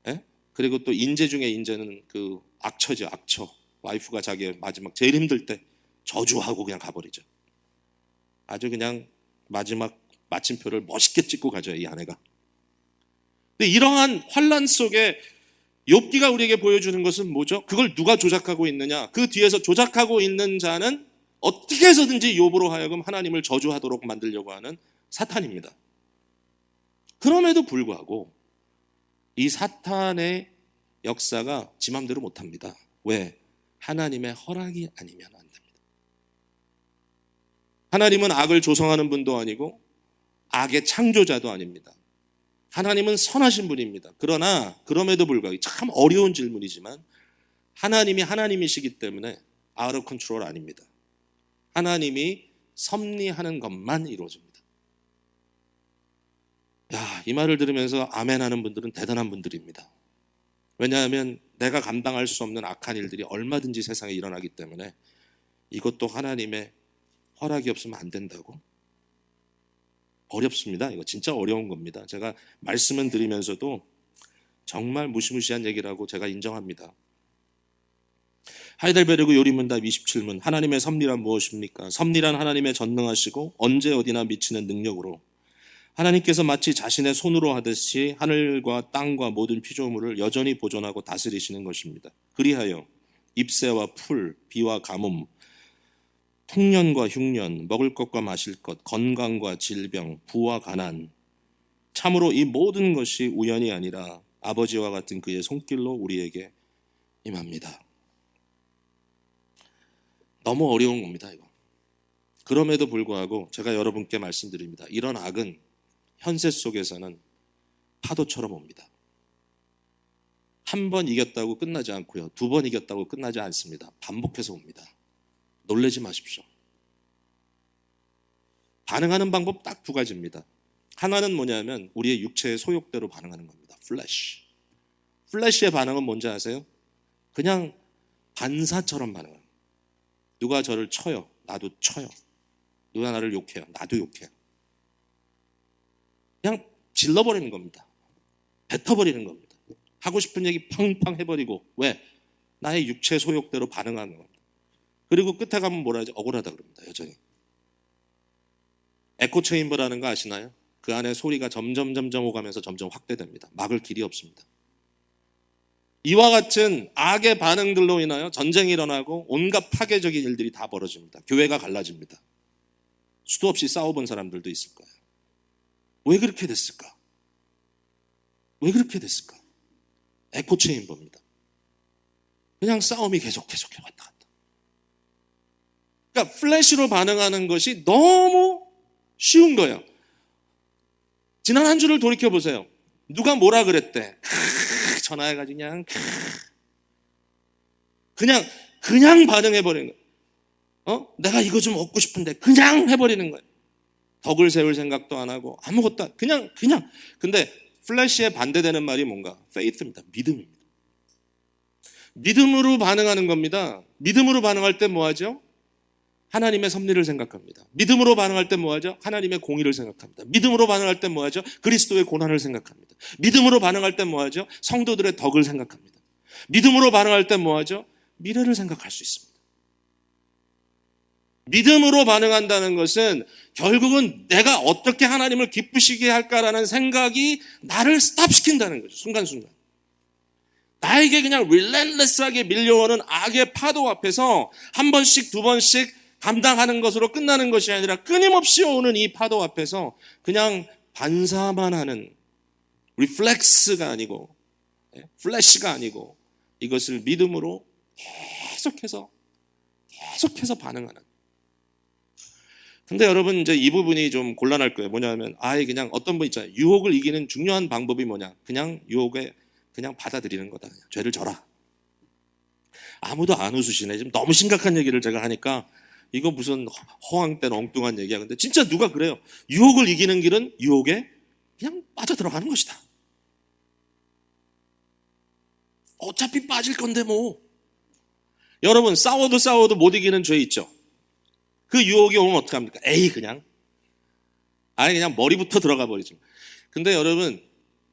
Speaker 1: 예? 그리고 또 인재 중에 인재는 그 악처죠. 악처. 와이프가 자기 마지막 제일 힘들 때 저주하고 그냥 가버리죠. 아주 그냥 마지막 마침표를 멋있게 찍고 가죠, 이 아내가. 근데 이러한 환란 속에 욥기가 우리에게 보여주는 것은 뭐죠? 그걸 누가 조작하고 있느냐? 그 뒤에서 조작하고 있는 자는 어떻게 해서든지 욥으로 하여금 하나님을 저주하도록 만들려고 하는 사탄입니다. 그럼에도 불구하고 이 사탄의 역사가 지 맘대로 못합니다. 왜? 하나님의 허락이 아니면 안 됩니다. 하나님은 악을 조성하는 분도 아니고 악의 창조자도 아닙니다. 하나님은 선하신 분입니다. 그러나 그럼에도 불구하고 참 어려운 질문이지만 하나님이 하나님이시기 때문에 out of control 아닙니다. 하나님이 섭리하는 것만 이루어집니다. 야, 이 말을 들으면서 아멘 하는 분들은 대단한 분들입니다. 왜냐하면 내가 감당할 수 없는 악한 일들이 얼마든지 세상에 일어나기 때문에 이것도 하나님의 허락이 없으면 안 된다고? 어렵습니다. 이거 진짜 어려운 겁니다. 제가 말씀은 드리면서도 정말 무시무시한 얘기라고 제가 인정합니다. 하이델베르그 요리문답 27문, 하나님의 섭리란 무엇입니까? 섭리란 하나님의 전능하시고 언제 어디나 미치는 능력으로 하나님께서 마치 자신의 손으로 하듯이 하늘과 땅과 모든 피조물을 여전히 보존하고 다스리시는 것입니다. 그리하여 잎새와 풀, 비와 가뭄, 풍년과 흉년, 먹을 것과 마실 것, 건강과 질병, 부와 가난, 참으로 이 모든 것이 우연이 아니라 아버지와 같은 그의 손길로 우리에게 임합니다. 너무 어려운 겁니다, 이거. 그럼에도 불구하고 제가 여러분께 말씀드립니다. 이런 악은 현세 속에서는 파도처럼 옵니다. 한 번 이겼다고 끝나지 않고요. 두 번 이겼다고 끝나지 않습니다. 반복해서 옵니다. 놀라지 마십시오. 반응하는 방법 딱 두 가지입니다. 하나는 뭐냐면 우리의 육체의 소욕대로 반응하는 겁니다. 플래시. 플래시의 반응은 뭔지 아세요? 그냥 반사처럼 반응합니다. 누가 저를 쳐요. 나도 쳐요. 누가 나를 욕해요. 나도 욕해요. 그냥 질러버리는 겁니다. 뱉어버리는 겁니다. 하고 싶은 얘기 팡팡 해버리고. 왜? 나의 육체 소욕대로 반응하는 겁니다. 그리고 끝에 가면 뭐라 하죠? 억울하다 그럽니다. 여전히. 에코 체인버라는 거 아시나요? 그 안에 소리가 점점 오가면서 점점 확대됩니다. 막을 길이 없습니다. 이와 같은 악의 반응들로 인하여 전쟁이 일어나고 온갖 파괴적인 일들이 다 벌어집니다. 교회가 갈라집니다. 수도 없이 싸워본 사람들도 있을 거예요. 왜 그렇게 됐을까? 왜 그렇게 됐을까? 에코 체인버입니다. 그냥 싸움이 계속 왔다 갔다. 그러니까 플래시로 반응하는 것이 너무 쉬운 거예요. 지난 한 주를 돌이켜보세요. 누가 뭐라 그랬대. 전화해가지고 그냥 반응해버리는 거예요. 내가 이거 좀 얻고 싶은데 그냥 해버리는 거예요. 덕을 세울 생각도 안 하고 아무것도 그냥. 근데 플래시에 반대되는 말이 뭔가? faith입니다. 믿음입니다. 믿음으로 반응하는 겁니다. 믿음으로 반응할 때 뭐하죠? 하나님의 섭리를 생각합니다. 믿음으로 반응할 때 뭐하죠? 하나님의 공의를 생각합니다. 믿음으로 반응할 때 뭐하죠? 그리스도의 고난을 생각합니다. 믿음으로 반응할 때 뭐하죠? 성도들의 덕을 생각합니다. 믿음으로 반응할 때 뭐하죠? 미래를 생각할 수 있습니다. 믿음으로 반응한다는 것은 결국은 내가 어떻게 하나님을 기쁘시게 할까라는 생각이 나를 스탑시킨다는 거죠. 순간순간. 나에게 그냥 relentless하게 밀려오는 악의 파도 앞에서 한 번씩 두 번씩 감당하는 것으로 끝나는 것이 아니라 끊임없이 오는 이 파도 앞에서 그냥 반사만 하는 리플렉스가 아니고 플래시가 아니고 이것을 믿음으로 계속해서 반응하는. 근데 여러분 이제 이 부분이 좀 곤란할 거예요. 뭐냐면 아예 그냥 어떤 분 있잖아요. 유혹을 이기는 중요한 방법이 뭐냐? 그냥 유혹에 그냥 받아들이는 거다. 그냥 죄를 져라. 아무도 안 웃으시네. 지금 너무 심각한 얘기를 제가 하니까 이거 무슨 허황된 엉뚱한 얘기야. 근데 진짜 누가 그래요. 유혹을 이기는 길은 유혹에 그냥 빠져들어가는 것이다. 어차피 빠질 건데 뭐. 여러분 싸워도 못 이기는 죄 있죠. 그 유혹이 오면 어떡합니까? 에이 그냥 머리부터 들어가 버리죠. 근데 여러분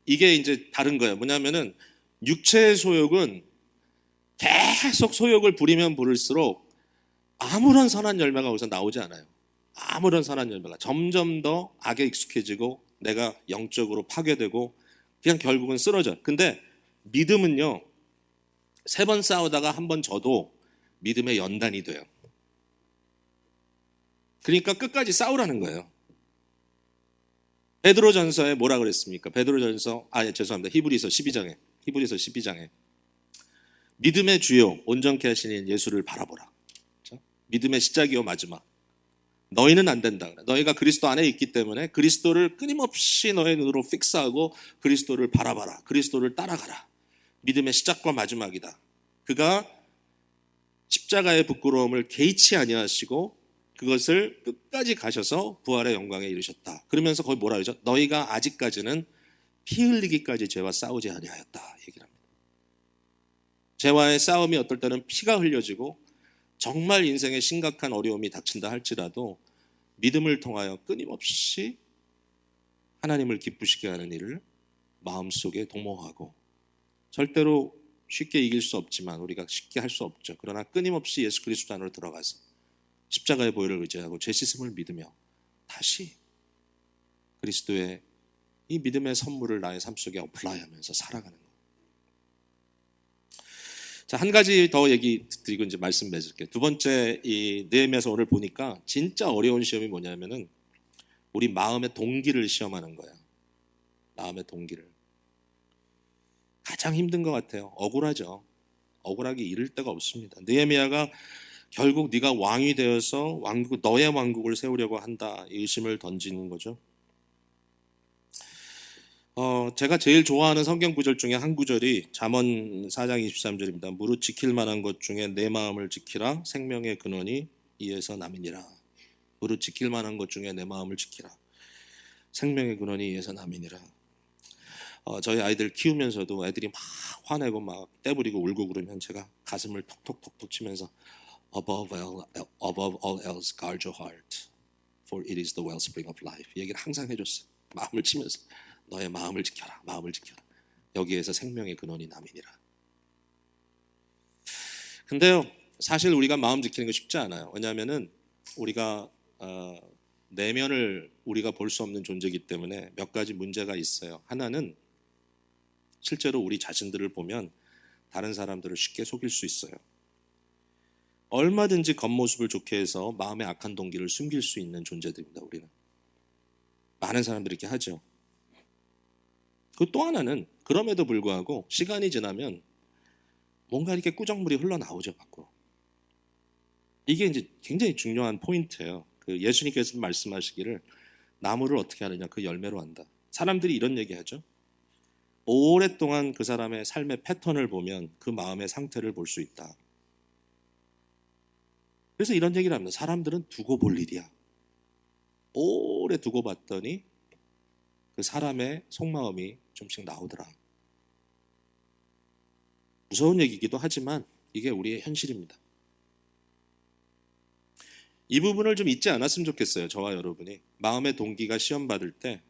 Speaker 1: 이게 이제 다른 거예요. 뭐냐면은 육체의 소욕은 계속 소욕을 부리면 부릴수록 아무런 선한 열매가 거기서 나오지 않아요. 아무런 선한 열매가 점점 더 악에 익숙해지고 내가 영적으로 파괴되고 그냥 결국은 쓰러져. 근데 믿음은요 3번 싸우다가 한 번 져도 믿음의 연단이 돼요. 그러니까 끝까지 싸우라는 거예요. 베드로전서에 뭐라 그랬습니까? 히브리서 12장에 믿음의 주요 온전케 하시는 예수를 바라보라. 그렇죠? 믿음의 시작이요 마지막. 너희는 안 된다. 너희가 그리스도 안에 있기 때문에 그리스도를 끊임없이 너의 눈으로 픽스하고 그리스도를 바라봐라. 그리스도를 따라가라. 믿음의 시작과 마지막이다. 그가 십자가의 부끄러움을 개의치 아니하시고 그것을 끝까지 가셔서 부활의 영광에 이르셨다. 그러면서 거기 뭐라 그러죠? 너희가 아직까지는 피 흘리기까지 죄와 싸우지 아니하였다. 얘기를 합니다. 죄와의 싸움이 어떨 때는 피가 흘려지고 정말 인생에 심각한 어려움이 닥친다 할지라도 믿음을 통하여 끊임없이 하나님을 기쁘시게 하는 일을 마음속에 도모하고, 절대로 쉽게 이길 수 없지만 우리가 쉽게 할 수 없죠. 그러나 끊임없이 예수 그리스도 안으로 들어가서 십자가의 보혈을 의지하고 죄 씻음을 믿으며 다시 그리스도의 이 믿음의 선물을 나의 삶 속에 어플라이하면서 살아가는 것. 자, 한 가지 더 얘기 드리고 이제 말씀 맺을게요. 두 번째, 이 느헤미야서 오늘 보니까 진짜 어려운 시험이 뭐냐면은 우리 마음의 동기를 시험하는 거야. 마음의 동기를. 가장 힘든 것 같아요. 억울하죠. 억울하기 이를 데가 없습니다. 느헤미야가 결국 네가 왕이 되어서 너의 왕국을 세우려고 한다, 이 의심을 던지는 거죠. 제가 제일 좋아하는 성경 구절 중에 한 구절이 잠언 4장 23절입니다. 무릇 지킬 만한 것 중에 내 마음을 지키라. 생명의 근원이 이에서 남이니라. 무릇 지킬 만한 것 중에 내 마음을 지키라. 생명의 근원이 이에서 남이니라. 저희 아이들 키우면서도 애들이 막 화내고 막 떼부리고 울고 그러면 제가 가슴을 톡톡톡톡 치면서 above all else guard your heart, for it is the wellspring of life. 이 얘기를 항상 해줬어요. 마음을 치면서 너의 마음을 지켜라. 마음을 지켜라. 여기에서 생명의 근원이 남이니라. 근데요, 사실 우리가 마음 지키는 거 쉽지 않아요. 왜냐하면은 우리가 내면을 우리가 볼 수 없는 존재이기 때문에 몇 가지 문제가 있어요. 하나는 실제로 우리 자신들을 보면 다른 사람들을 쉽게 속일 수 있어요. 얼마든지 겉모습을 좋게 해서 마음의 악한 동기를 숨길 수 있는 존재들입니다. 우리는 많은 사람들이 이렇게 하죠. 그 또 하나는 그럼에도 불구하고 시간이 지나면 뭔가 이렇게 꾸정물이 흘러나오죠, 밖으로. 이게 이제 굉장히 중요한 포인트예요. 그 예수님께서 말씀하시기를 나무를 어떻게 하느냐, 그 열매로 한다. 사람들이 이런 얘기하죠. 오랫동안 그 사람의 삶의 패턴을 보면 그 마음의 상태를 볼 수 있다. 그래서 이런 얘기를 합니다. 사람들은 두고 볼 일이야. 오래 두고 봤더니 그 사람의 속마음이 좀씩 나오더라. 무서운 얘기이기도 하지만 이게 우리의 현실입니다. 이 부분을 좀 잊지 않았으면 좋겠어요. 저와 여러분이 마음의 동기가 시험받을 때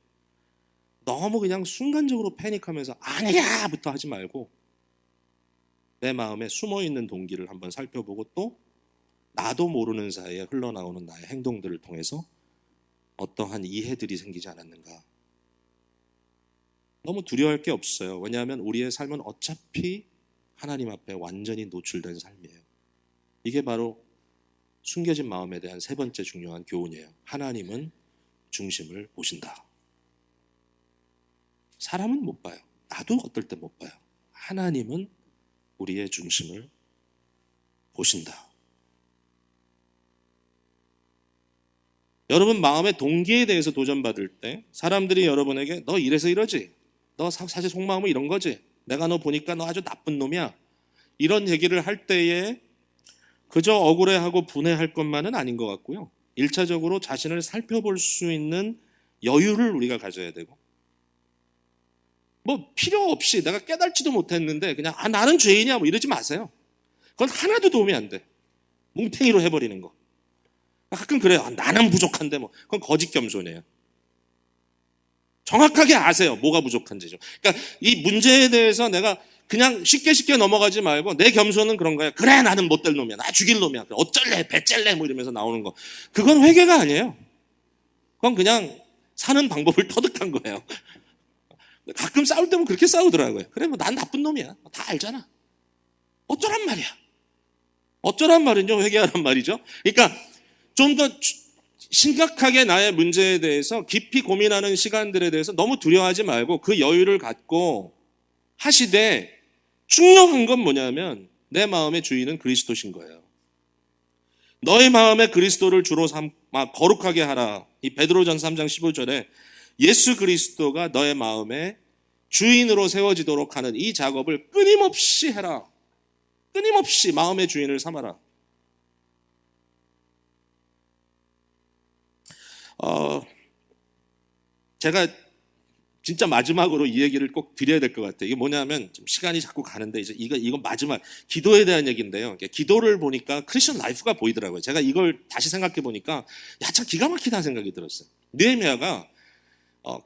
Speaker 1: 너무 그냥 순간적으로 패닉하면서 아니야! 부터 하지 말고 내 마음에 숨어있는 동기를 한번 살펴보고 또 나도 모르는 사이에 흘러나오는 나의 행동들을 통해서 어떠한 이해들이 생기지 않았는가. 너무 두려워할 게 없어요. 왜냐하면 우리의 삶은 어차피 하나님 앞에 완전히 노출된 삶이에요. 이게 바로 숨겨진 마음에 대한 세 번째 중요한 교훈이에요. 하나님은 중심을 보신다. 사람은 못 봐요. 나도 어떨 때 못 봐요. 하나님은 우리의 중심을 보신다. 여러분 마음의 동기에 대해서 도전받을 때 사람들이 여러분에게 너 이래서 이러지? 너 사실 속마음은 이런 거지? 내가 너 보니까 너 아주 나쁜 놈이야. 이런 얘기를 할 때에 그저 억울해하고 분해할 것만은 아닌 것 같고요. 1차적으로 자신을 살펴볼 수 있는 여유를 우리가 가져야 되고, 뭐 필요 없이 내가 깨달지도 못했는데 그냥 나는 죄인이야 뭐 이러지 마세요. 그건 하나도 도움이 안 돼. 뭉탱이로 해버리는 거. 가끔 그래요. 나는 부족한데 뭐. 그건 거짓 겸손이에요. 정확하게 아세요. 뭐가 부족한지죠. 그러니까 이 문제에 대해서 내가 그냥 쉽게 넘어가지 말고 내 겸손은 그런 거예요. 그래 나는 못될 놈이야. 나 죽일 놈이야. 어쩔래 배쩔래 뭐 이러면서 나오는 거. 그건 회개가 아니에요. 그건 그냥 사는 방법을 터득한 거예요. 가끔 싸울 때면 그렇게 싸우더라고요. 그래 뭐 난 나쁜 놈이야. 다 알잖아. 어쩌란 말이야. 어쩌란 말은요. 회개하란 말이죠. 그러니까 좀 더 심각하게 나의 문제에 대해서 깊이 고민하는 시간들에 대해서 너무 두려워하지 말고 그 여유를 갖고 하시되, 중요한 건 뭐냐면 내 마음의 주인은 그리스도신 거예요. 너의 마음에 그리스도를 주로 삼아 거룩하게 하라. 이 베드로전 3장 15절에 예수 그리스도가 너의 마음에 주인으로 세워지도록 하는 이 작업을 끊임없이 해라. 끊임없이 마음의 주인을 삼아라. 제가 진짜 마지막으로 이 얘기를 꼭 드려야 될 것 같아요. 이게 뭐냐면 좀 시간이 자꾸 가는데 이제 이거 마지막 기도에 대한 얘기인데요. 기도를 보니까 크리스천 라이프가 보이더라고요. 제가 이걸 다시 생각해 보니까 야, 참 기가 막히다는 생각이 들었어요. 느헤미야가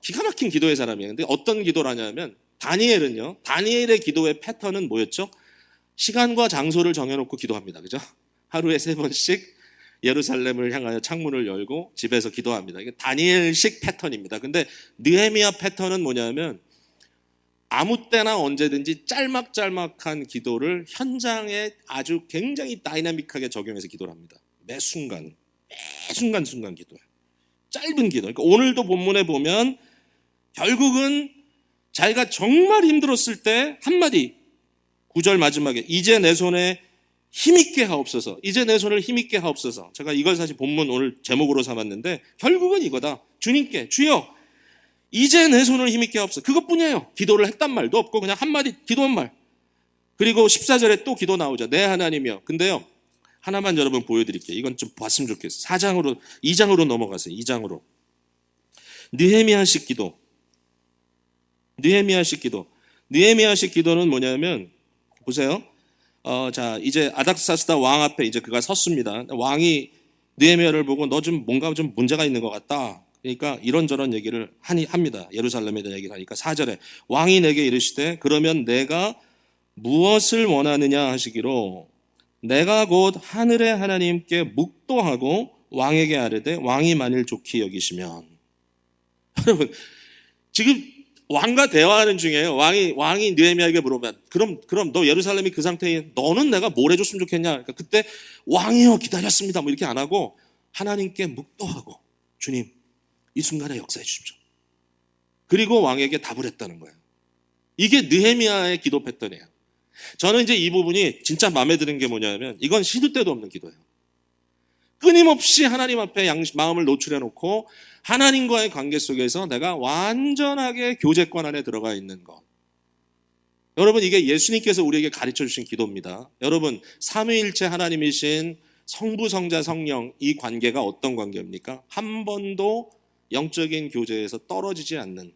Speaker 1: 기가 막힌 기도의 사람이에요. 근데 어떤 기도를 하냐면 다니엘의 기도의 패턴은 뭐였죠? 시간과 장소를 정해놓고 기도합니다. 그죠? 하루에 3번씩 예루살렘을 향하여 창문을 열고 집에서 기도합니다. 이게 다니엘식 패턴입니다. 근데 느헤미야 패턴은 뭐냐면 아무 때나 언제든지 짤막짤막한 기도를 현장에 아주 굉장히 다이나믹하게 적용해서 기도를 합니다. 매 순간 기도해요. 짧은 기도. 그러니까 오늘도 본문에 보면 결국은 자기가 정말 힘들었을 때 한마디 9절 마지막에 이제 내 손에 힘있게 하옵소서. 이제 내 손을 힘있게 하옵소서. 제가 이걸 사실 본문 오늘 제목으로 삼았는데 결국은 이거다. 주님께 주여 이제 내 손을 힘있게 하옵소서. 그것뿐이에요. 기도를 했단 말도 없고 그냥 한마디 기도한 말. 그리고 14절에 또 기도 나오죠. 내 하나님이여. 근데요 하나만 여러분 보여드릴게요. 이건 좀 봤으면 좋겠어요. 2장으로 넘어가세요. 2장으로. 느헤미야식 기도. 느헤미야식 기도는 뭐냐면 보세요. 자, 이제 아닥사스다 왕 앞에 이제 그가 섰습니다. 왕이 느헤미야를 보고 너 좀 뭔가 좀 문제가 있는 것 같다. 그러니까 이런저런 얘기를 합니다. 예루살렘에 대한 얘기를 하니까 4절에 왕이 내게 이르시되 그러면 내가 무엇을 원하느냐 하시기로 내가 곧 하늘의 하나님께 묵도하고 왕에게 아뢰되 왕이 만일 좋게 여기시면 여러분 지금 왕과 대화하는 중에요. 왕이 느헤미야에게 물어보면 그럼 너 예루살렘이 그 상태에 너는 내가 뭘 해줬으면 좋겠냐? 그러니까 그때 왕이여 기다렸습니다. 뭐 이렇게 안 하고 하나님께 묵도하고 주님 이 순간에 역사해 주십시오. 그리고 왕에게 답을 했다는 거예요. 이게 느헤미야의 기도 패턴이에요. 저는 이제 이 부분이 진짜 마음에 드는 게 뭐냐면 이건 시도 때도 없는 기도예요. 끊임없이 하나님 앞에 마음을 노출해 놓고 하나님과의 관계 속에서 내가 완전하게 교제권 안에 들어가 있는 것. 여러분 이게 예수님께서 우리에게 가르쳐 주신 기도입니다. 여러분 삼위일체 하나님이신 성부, 성자, 성령 이 관계가 어떤 관계입니까? 한 번도 영적인 교제에서 떨어지지 않는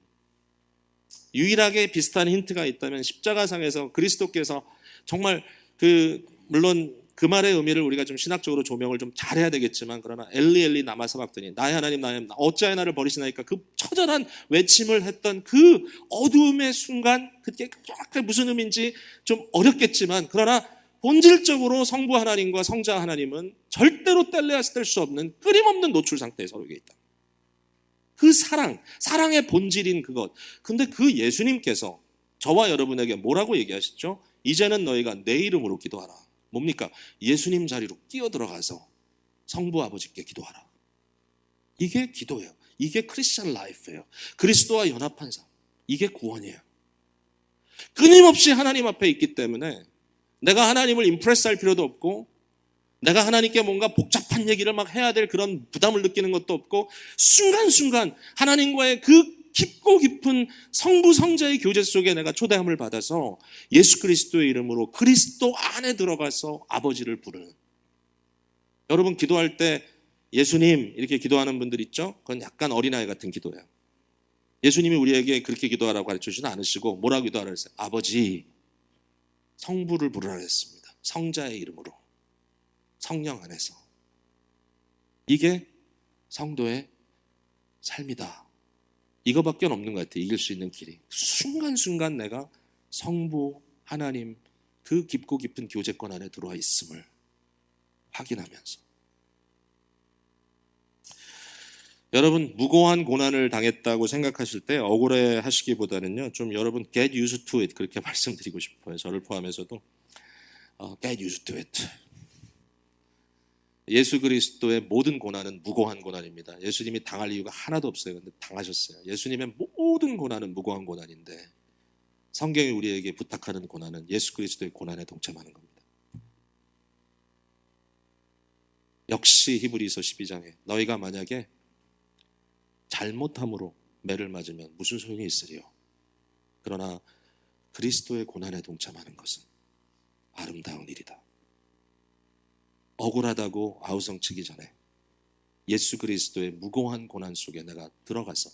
Speaker 1: 유일하게 비슷한 힌트가 있다면 십자가상에서 그리스도께서 정말 물론 그 말의 의미를 우리가 좀 신학적으로 조명을 좀 잘해야 되겠지만 그러나 엘리 나마 사박더니 나의 하나님 나의 하나님 어찌하여 나를 버리시나이까 그 처절한 외침을 했던 그 어두움의 순간 그게 정확하게 무슨 의미인지 좀 어렵겠지만 그러나 본질적으로 성부 하나님과 성자 하나님은 절대로 뗄 수 없는 끊임없는 노출 상태에 서로 있다. 그 사랑의 본질인 그것. 근데 그 예수님께서 저와 여러분에게 뭐라고 얘기하시죠? 이제는 너희가 내 이름으로 기도하라. 뭡니까? 예수님 자리로 끼어들어가서 성부 아버지께 기도하라. 이게 기도예요. 이게 크리스천 라이프예요. 그리스도와 연합한 삶. 이게 구원이에요. 끊임없이 하나님 앞에 있기 때문에 내가 하나님을 임프레스할 필요도 없고 내가 하나님께 뭔가 복잡한 얘기를 막 해야 될 그런 부담을 느끼는 것도 없고 순간순간 하나님과의 그 깊고 깊은 성부 성자의 교제 속에 내가 초대함을 받아서 예수 그리스도의 이름으로 그리스도 안에 들어가서 아버지를 부르는. 여러분 기도할 때 예수님 이렇게 기도하는 분들 있죠? 그건 약간 어린아이 같은 기도예요. 예수님이 우리에게 그렇게 기도하라고 가르쳐주지는 않으시고 뭐라고 기도하라 했어요? 아버지 성부를 부르라 했습니다. 성자의 이름으로 성령 안에서. 이게 성도의 삶이다. 이거밖에 없는 것 같아요. 이길 수 있는 길이. 순간순간 내가 성부 하나님 그 깊고 깊은 교제권 안에 들어와 있음을 확인하면서. 여러분 무고한 고난을 당했다고 생각하실 때 억울해 하시기보다는요 좀 여러분 get used to it 그렇게 말씀드리고 싶어요. 저를 포함해서도 get used to it. 예수 그리스도의 모든 고난은 무고한 고난입니다. 예수님이 당할 이유가 하나도 없어요. 근데 당하셨어요. 예수님의 모든 고난은 무고한 고난인데 성경이 우리에게 부탁하는 고난은 예수 그리스도의 고난에 동참하는 겁니다. 역시 히브리서 12장에 너희가 만약에 잘못함으로 매를 맞으면 무슨 소용이 있으리요. 그러나 그리스도의 고난에 동참하는 것은 아름다운 일이다. 억울하다고 아우성치기 전에 예수 그리스도의 무고한 고난 속에 내가 들어가서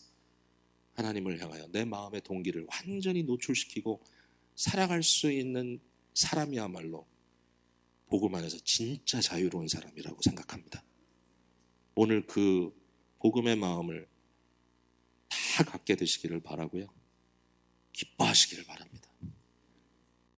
Speaker 1: 하나님을 향하여 내 마음의 동기를 완전히 노출시키고 살아갈 수 있는 사람이야말로 복음 안에서 진짜 자유로운 사람이라고 생각합니다. 오늘 그 복음의 마음을 다 갖게 되시기를 바라고요. 기뻐하시기를 바랍니다.